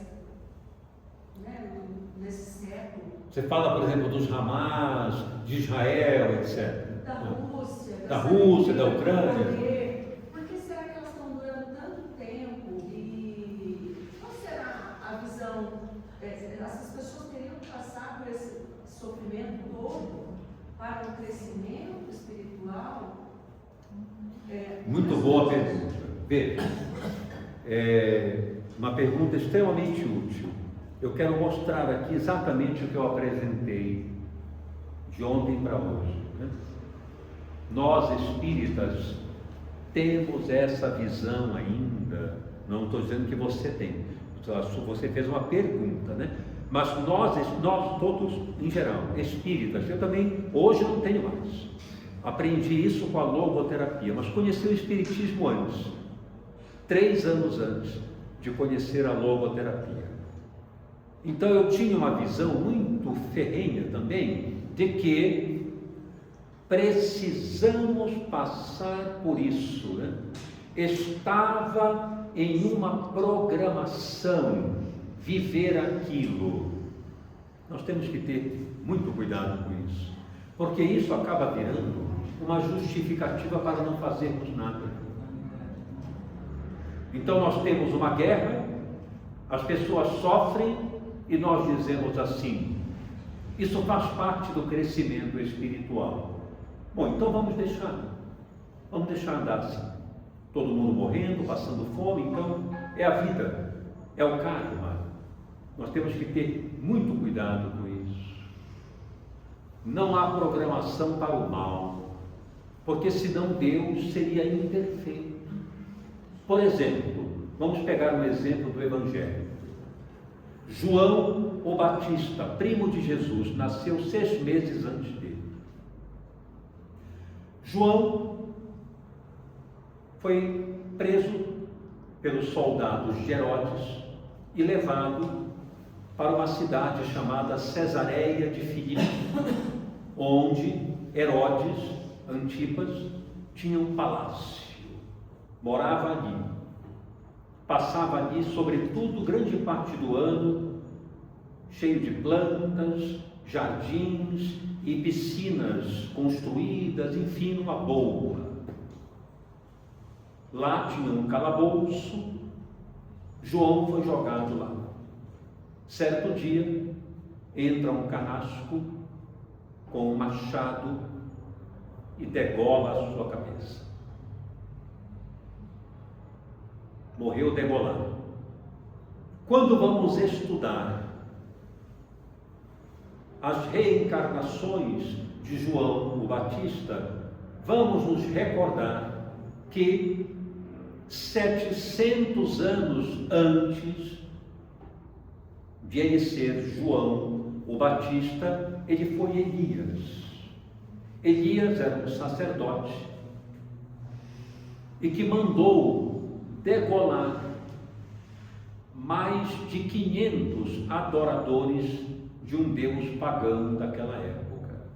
né, nesse século. Você fala, por exemplo, dos Hamas, de Israel, etc. Da Rússia, Da Ucrânia. Por que será que elas estão durando tanto tempo? E qual será a visão? Essas pessoas teriam que passar por esse sofrimento todo para o crescimento espiritual? Muito boa pergunta. Veja, uma pergunta extremamente útil. Eu quero mostrar aqui exatamente o que eu apresentei de ontem para hoje, né? Nós espíritas temos essa visão ainda, não estou dizendo que você tem, você fez uma pergunta, né? Mas nós todos, em geral, espíritas, eu também hoje não tenho mais. Aprendi isso com a logoterapia, mas conheci o espiritismo antes, 3 anos antes de conhecer a logoterapia. Então eu tinha uma visão muito ferrenha também de que precisamos passar por isso, né? Estava em uma programação viver aquilo. Nós temos que ter muito cuidado com isso, porque isso acaba virando uma justificativa para não fazermos nada. Então nós temos uma guerra, as pessoas sofrem e nós dizemos assim: isso faz parte do crescimento espiritual. Bom, então vamos deixar andar assim. Todo mundo morrendo, passando fome, então é a vida, é o karma. Nós temos que ter muito cuidado com isso. Não há programação para o mal, porque senão Deus seria imperfeito. Por exemplo, vamos pegar um exemplo do Evangelho. João o Batista, primo de Jesus, nasceu 6 meses antes dele. João foi preso pelos soldados de Herodes e levado para uma cidade chamada Cesareia de Filipe, onde Herodes Antipas tinha um palácio. Morava ali, passava ali, sobretudo, grande parte do ano, cheio de plantas, jardins e piscinas construídas, enfim, uma boa. Lá tinha um calabouço, João foi jogado lá. Certo dia, entra um carrasco com um machado e degola a sua cabeça. Morreu degolado. Quando vamos estudar as reencarnações de João o Batista, vamos nos recordar que 700 anos antes de ele ser João o Batista, ele foi Elias. Elias era um sacerdote e que mandou degolar mais de 500 adoradores de um deus pagão daquela época.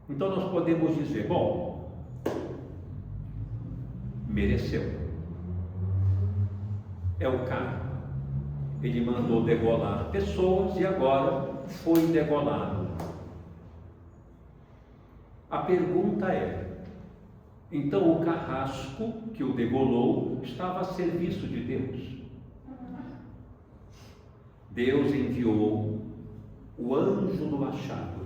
Então nós podemos dizer, bom, mereceu. É o karma. Ele mandou degolar pessoas e agora foi degolado. A pergunta é: então o carrasco que o degolou estava a serviço de Deus? Deus enviou o anjo do machado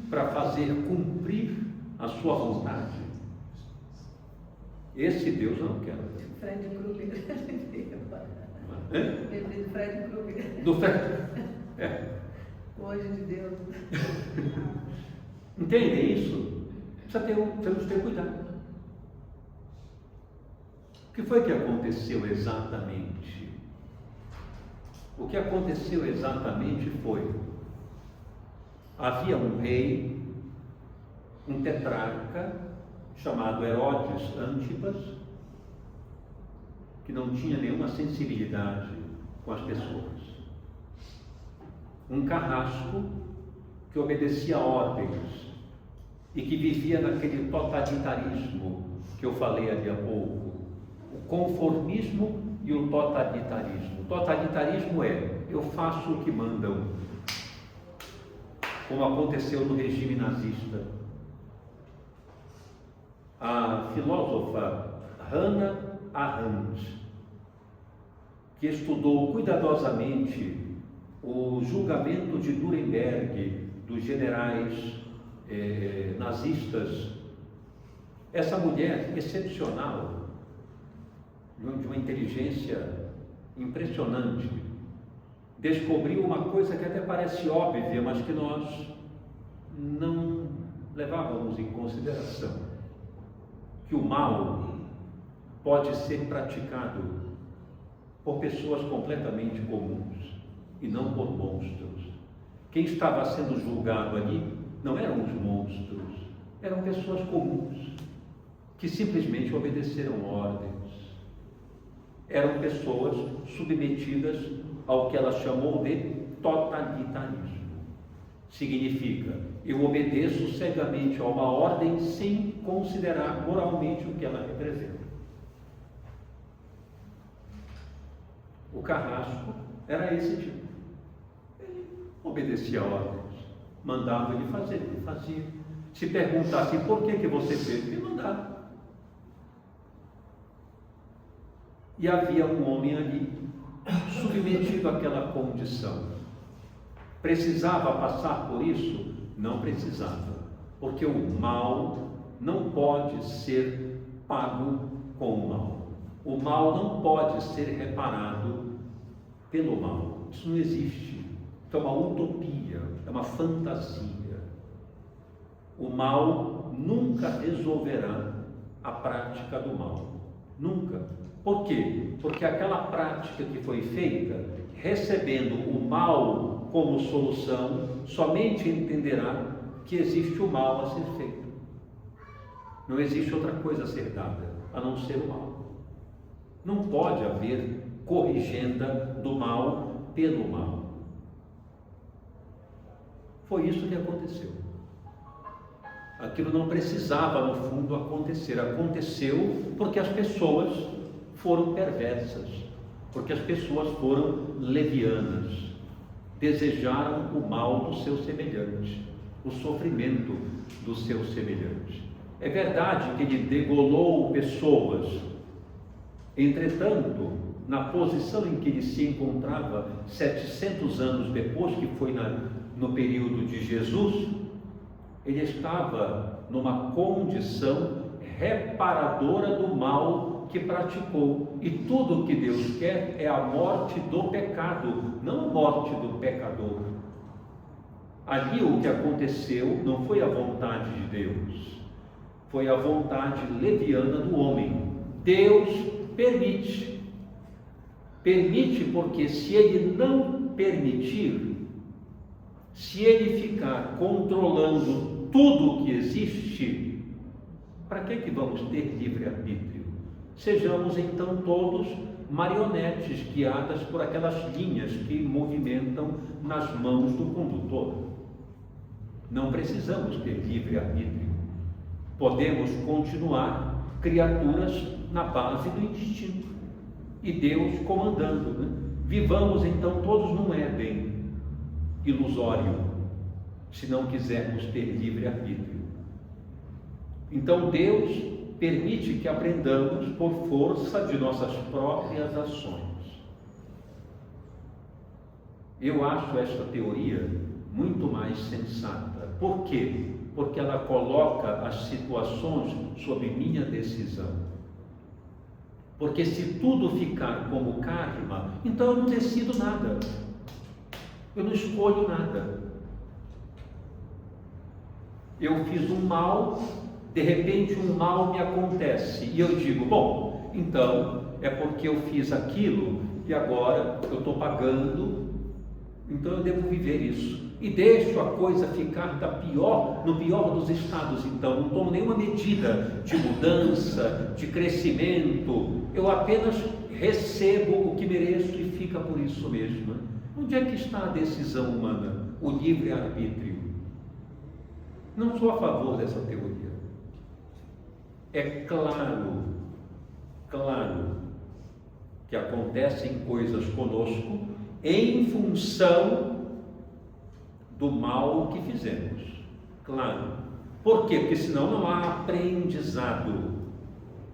para fazer cumprir a sua vontade. Esse Deus eu não quero. Fred Krueger. Lembrei do Fred Krueger. Do Fred. É. Hoje de Deus. Entende isso? Temos que ter cuidado. O que foi que aconteceu exatamente? O que aconteceu exatamente foi: havia um rei, um tetrarca, chamado Herodes Antipas, que não tinha nenhuma sensibilidade com as pessoas. Um carrasco que obedecia ordens e que vivia naquele totalitarismo que eu falei ali há pouco. O conformismo e o totalitarismo. O totalitarismo é: eu faço o que mandam, como aconteceu no regime nazista. A filósofa Hannah Arendt, que estudou cuidadosamente o julgamento de Nuremberg dos generais nazistas, essa mulher excepcional, de uma inteligência impressionante, descobriu uma coisa que até parece óbvia, mas que nós não levávamos em consideração: que o mal pode ser praticado por pessoas completamente comuns e não por monstros. Quem estava sendo julgado ali não eram os monstros, eram pessoas comuns que simplesmente obedeceram ordens. Eram pessoas submetidas ao que ela chamou de totalitarismo. Significa: eu obedeço cegamente a uma ordem sem considerar moralmente o que ela representa. O carrasco era esse tipo. Ele obedecia a ordens, mandava ele fazer, ele fazia. Se perguntasse por que você fez, ele mandava. E havia um homem ali, submetido àquela condição. Precisava passar por isso? Não precisava, porque o mal não pode ser pago com o mal. O mal não pode ser reparado pelo mal. Isso não existe. Isso é uma utopia, é uma fantasia. O mal nunca resolverá a prática do mal. Nunca. Por quê? Porque aquela prática que foi feita, recebendo o mal como solução, somente entenderá que existe o mal a ser feito. Não existe outra coisa a ser dada, a não ser o mal. Não pode haver corrigenda do mal pelo mal. Foi isso que aconteceu. Aquilo não precisava, no fundo, acontecer. Aconteceu porque as pessoas foram perversas, porque as pessoas foram levianas, desejaram o mal do seu semelhante, o sofrimento do seu semelhante. É verdade que ele degolou pessoas, entretanto, na posição em que ele se encontrava 700 anos depois, que foi no período de Jesus, ele estava numa condição reparadora do mal que praticou. E tudo o que Deus quer é a morte do pecado, não a morte do pecador. Ali o que aconteceu não foi a vontade de Deus, foi a vontade leviana do homem. Deus permite porque se ele não permitir, se ele ficar controlando tudo o que existe, para que vamos ter livre-arbítrio? Sejamos então todos marionetes guiadas por aquelas linhas que movimentam nas mãos do condutor. Não precisamos ter livre-arbítrio. Podemos continuar criaturas na base do instinto e Deus comandando, né? Vivamos então todos num Éden ilusório, se não quisermos ter livre-arbítrio. Então Deus permite que aprendamos por força de nossas próprias ações. Eu acho esta teoria muito mais sensata. Por quê? Porque ela coloca as situações sob minha decisão. Porque se tudo ficar como karma, então eu não decido nada. Eu não escolho nada. Eu fiz um mal, de repente um mal me acontece e eu digo, bom, então é porque eu fiz aquilo e agora eu estou pagando, então eu devo viver isso. E deixo a coisa ficar no pior dos estados, então não tomo nenhuma medida de mudança, de crescimento, eu apenas recebo o que mereço e fica por isso mesmo. Onde é que está a decisão humana? O livre-arbítrio. Não sou a favor dessa teoria. É claro que acontecem coisas conosco em função do mal que fizemos. Claro. Por quê? Porque senão não há aprendizado.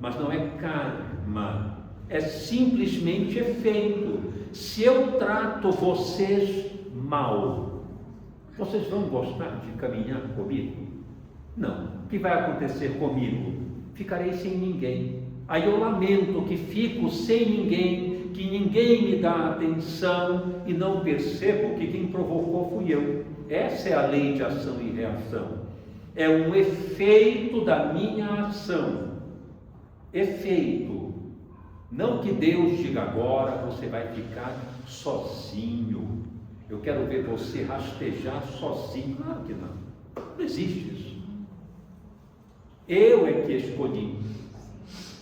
Mas não é karma. É simplesmente efeito. Se eu trato vocês mal, vocês vão gostar de caminhar comigo? Não. O que vai acontecer comigo? Ficarei sem ninguém. Aí eu lamento que fico sem ninguém, que ninguém me dá atenção e não percebo que quem provocou fui eu. Essa é a lei de ação e reação. É um efeito da minha ação. Efeito. Não que Deus diga agora você vai ficar sozinho. Eu quero ver você rastejar sozinho. Claro que não. Não existe isso. Eu é que escolhi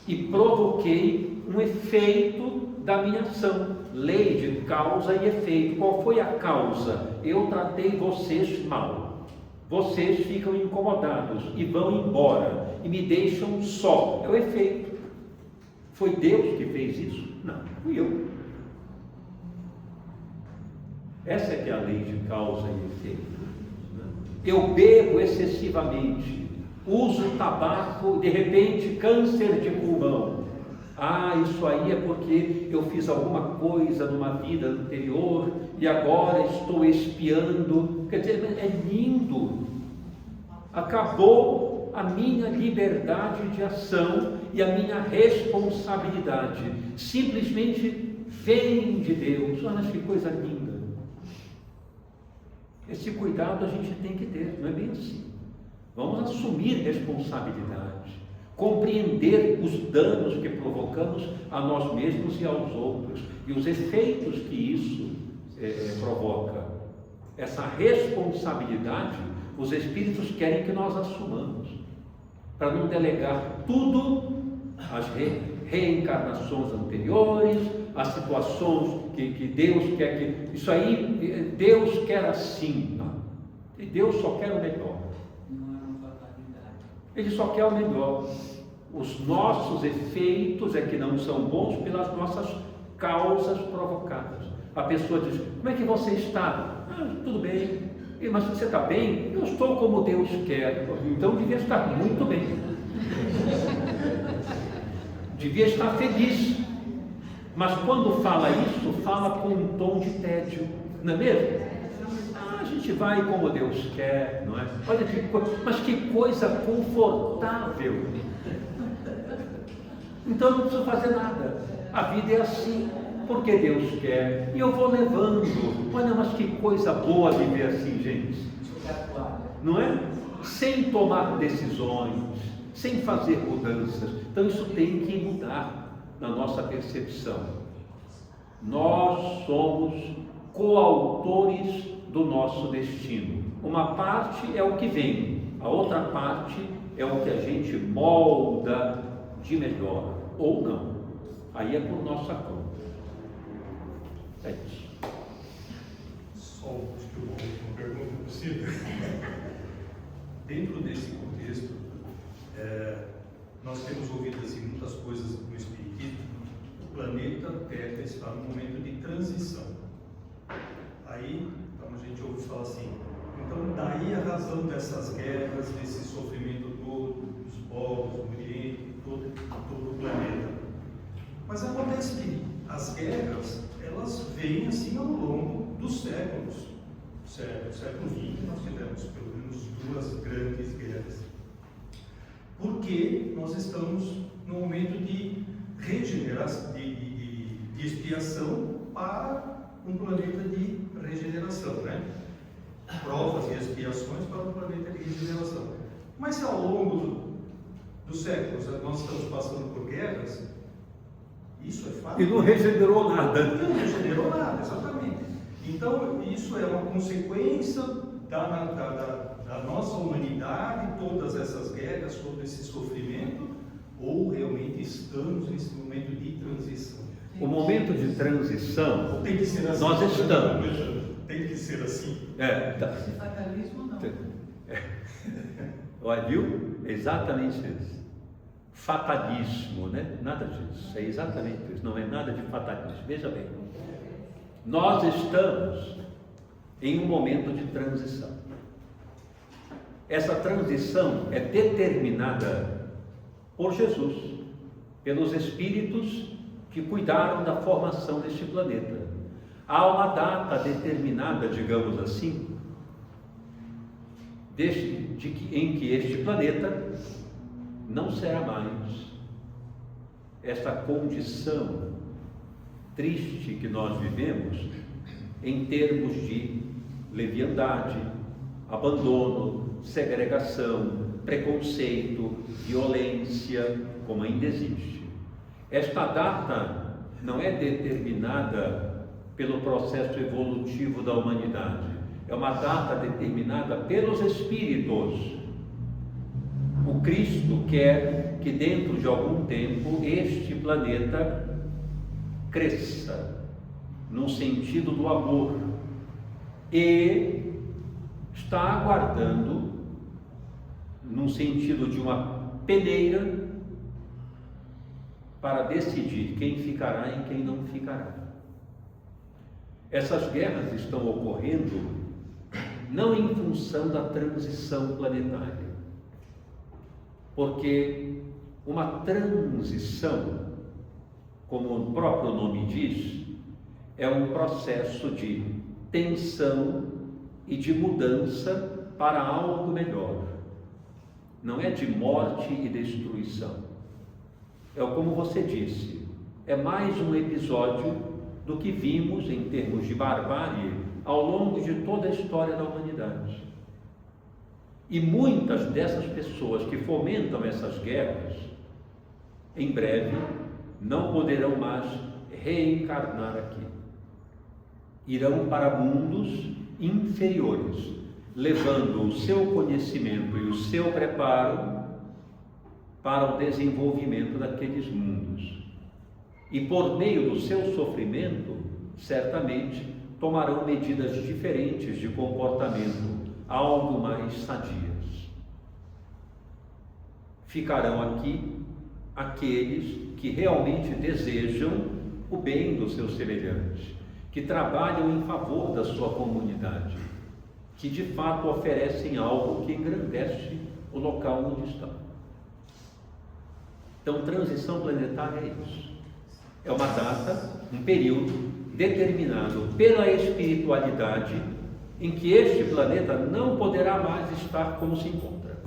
e provoquei um efeito da minha ação. Lei de causa e efeito. Qual foi a causa? Eu tratei vocês mal. Vocês ficam incomodados e vão embora e me deixam só. É o efeito. Foi Deus que fez isso? Não, fui eu. Essa é que é a lei de causa e efeito. Eu bebo excessivamente, uso tabaco, de repente câncer de pulmão. Ah, isso aí é porque eu fiz alguma coisa numa vida anterior e agora estou expiando. Quer dizer, é lindo. Acabou a minha liberdade de ação e a minha responsabilidade. Simplesmente vem de Deus. Olha que coisa linda. Esse cuidado a gente tem que ter, não é bem assim. Vamos assumir responsabilidade, compreender os danos que provocamos a nós mesmos e aos outros e os efeitos que isso provoca. Essa responsabilidade, os espíritos querem que nós assumamos, para não delegar tudo às reencarnações anteriores, às situações que Deus quer que... Isso aí, Deus quer assim, não? E Deus só quer o melhor. Ele só quer o melhor. Os nossos efeitos é que não são bons pelas nossas causas provocadas. A pessoa diz, como é que você está? Ah, tudo bem. Mas você está bem? Eu estou como Deus quer. Então devia estar muito bem. Devia estar feliz. Mas quando fala isso, fala com um tom de tédio. Não é mesmo? A gente vai como Deus quer, não é? Olha que coisa, mas que coisa confortável. Então eu não preciso fazer nada. A vida é assim, porque Deus quer. E eu vou levando. Olha, mas que coisa boa viver assim, gente. Não é? Sem tomar decisões, sem fazer mudanças. Então isso tem que mudar na nossa percepção. Nós somos coautores do nosso destino. Uma parte é o que vem, a outra parte é o que a gente molda de melhor, ou não. Aí é por nossa conta. É isso. Só uma pergunta possível. Dentro desse contexto, nós temos ouvido assim, muitas coisas no Espiritismo. O planeta Terra está num momento de transição. Aí, então a gente ouve falar assim, então daí a razão dessas guerras, desse sofrimento todo, dos povos, do Oriente, todo o planeta. Mas acontece que as guerras, elas vêm assim ao longo dos séculos. século XX, nós tivemos pelo menos 2 grandes guerras. Porque nós estamos num momento de regeneração, de expiação para um planeta de regeneração, né? Provas e expiações para um planeta de regeneração. Mas se ao longo dos séculos nós estamos passando por guerras, isso é fato. E não regenerou nada. Não regenerou nada, exatamente. Então, isso é uma consequência da nossa humanidade, todas essas guerras, todo esse sofrimento, ou realmente estamos nesse momento de transição? O momento de transição, Tem que ser assim. nós estamos. Tem que ser assim. Esse fatalismo não. Olha, viu? É exatamente isso. Fatalismo, né? Nada disso. É exatamente isso. Não é nada de fatalismo. Veja bem. Nós estamos em um momento de transição. Essa transição é determinada por Jesus, pelos espíritos que cuidaram da formação deste planeta. Há uma data determinada, digamos assim, em que este planeta não será mais esta condição triste que nós vivemos em termos de leviandade, abandono, segregação, preconceito, violência, como ainda existe. Esta data não é determinada pelo processo evolutivo da humanidade, é uma data determinada pelos espíritos. O Cristo quer que dentro de algum tempo este planeta cresça no sentido do amor e está aguardando no sentido de uma peneira para decidir quem ficará e quem não ficará. Essas guerras estão ocorrendo não em função da transição planetária, porque uma transição, como o próprio nome diz, é um processo de tensão e de mudança para algo melhor. Não é de morte e destruição. É como você disse, é mais um episódio do que vimos em termos de barbárie ao longo de toda a história da humanidade. E muitas dessas pessoas que fomentam essas guerras, em breve, não poderão mais reencarnar aqui. Irão para mundos inferiores, levando o seu conhecimento e o seu preparo para o desenvolvimento daqueles mundos. E por meio do seu sofrimento, certamente, tomarão medidas diferentes de comportamento, algo mais sadias. Ficarão aqui aqueles que realmente desejam o bem dos seus semelhantes, que trabalham em favor da sua comunidade, que de fato oferecem algo que engrandece o local onde estão. Então, transição planetária é isso. É uma data, um período determinado pela espiritualidade em que este planeta não poderá mais estar como se encontra.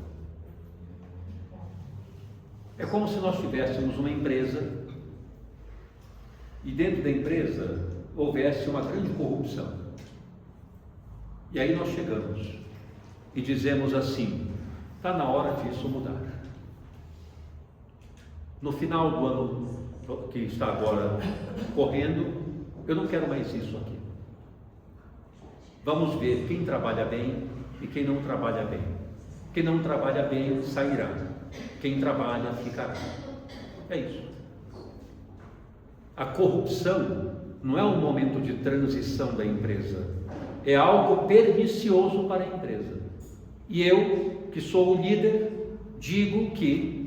É como se nós tivéssemos uma empresa e dentro da empresa houvesse uma grande corrupção. E aí nós chegamos e dizemos assim: está na hora disso mudar. No final do ano que está agora correndo, eu não quero mais isso aqui. Vamos ver quem trabalha bem e quem não trabalha bem. Quem não trabalha bem sairá. Quem trabalha ficará. É isso. A corrupção não é um momento de transição da empresa. É algo pernicioso para a empresa. E eu, que sou o líder, digo que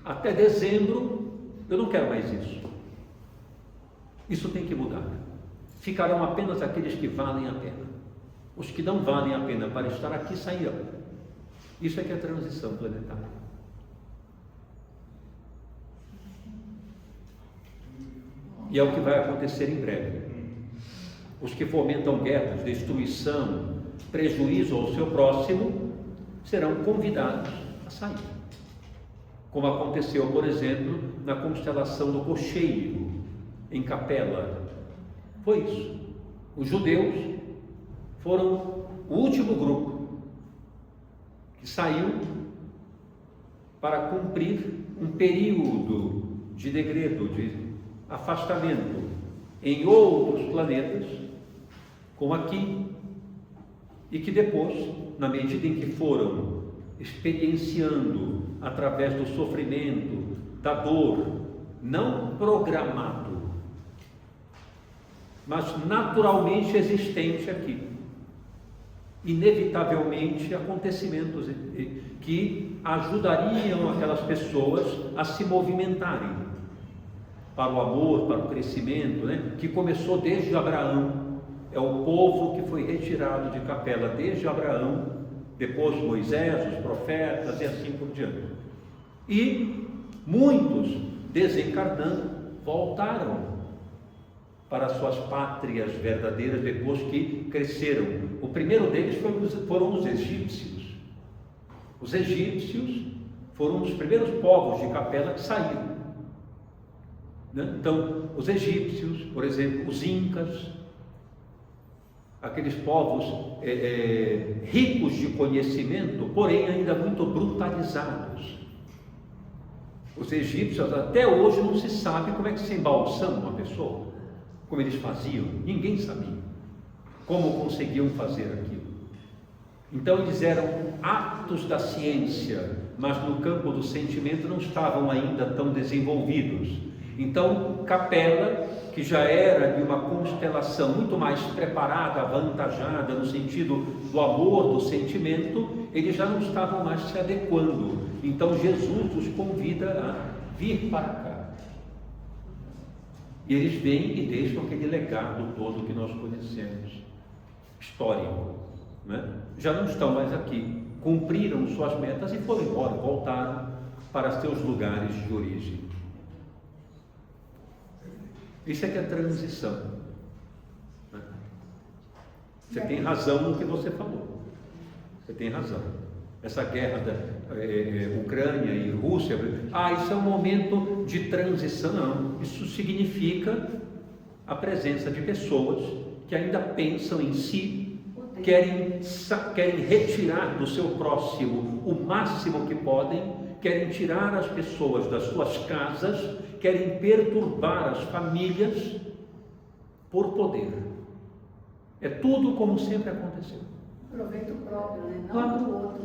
até dezembro eu não quero mais isso. Isso tem que mudar. Ficarão apenas aqueles que valem a pena. Os que não valem a pena para estar aqui sairão. Isso é que é transição planetária. E é o que vai acontecer em breve. Os que fomentam guerras, destruição, prejuízo ao seu próximo, serão convidados a sair. Como aconteceu, por exemplo, na constelação do Cocheiro, em Capela. Foi isso. Os judeus foram o último grupo que saiu para cumprir um período de degredo, de afastamento em outros planetas, como aqui, e que depois, na medida em que foram experienciando através do sofrimento, da dor, não programado, mas naturalmente existente aqui, inevitavelmente acontecimentos que ajudariam aquelas pessoas a se movimentarem para o amor, para o crescimento, né? Que começou desde Abraão. É o povo que foi retirado de Capela desde Abraão, depois Moisés, os profetas e assim por diante. E muitos, desencarnando, voltaram para suas pátrias verdadeiras depois que cresceram. O primeiro deles foram os egípcios. Os egípcios foram um dos primeiros povos de Capela que saíram. Né? Então, os egípcios, por exemplo, os incas, aqueles povos ricos de conhecimento, porém ainda muito brutalizados. Os egípcios, até hoje, não se sabe como é que se embalsama uma pessoa, como eles faziam, ninguém sabia como conseguiam fazer aquilo. Então eles eram aptos da ciência, mas no campo do sentimento não estavam ainda tão desenvolvidos. Então Capela, que já era de uma constelação muito mais preparada, avantajada no sentido do amor, do sentimento, eles já não estavam mais se adequando. Então Jesus os convida a vir para cá. E eles vêm e deixam aquele legado todo que nós conhecemos, histórico, né? Já não estão mais aqui, cumpriram suas metas e foram embora, voltaram para seus lugares de origem. Isso é que é transição, né? Você tem razão no que você falou, você tem razão. Essa guerra da Ucrânia e Rússia, isso é um momento de transição. Não, isso significa a presença de pessoas que ainda pensam em si, querem retirar do seu próximo o máximo que podem, querem tirar as pessoas das suas casas, querem perturbar as famílias por poder. É tudo como sempre aconteceu. Proveito próprio, né? Não Claro. do outro.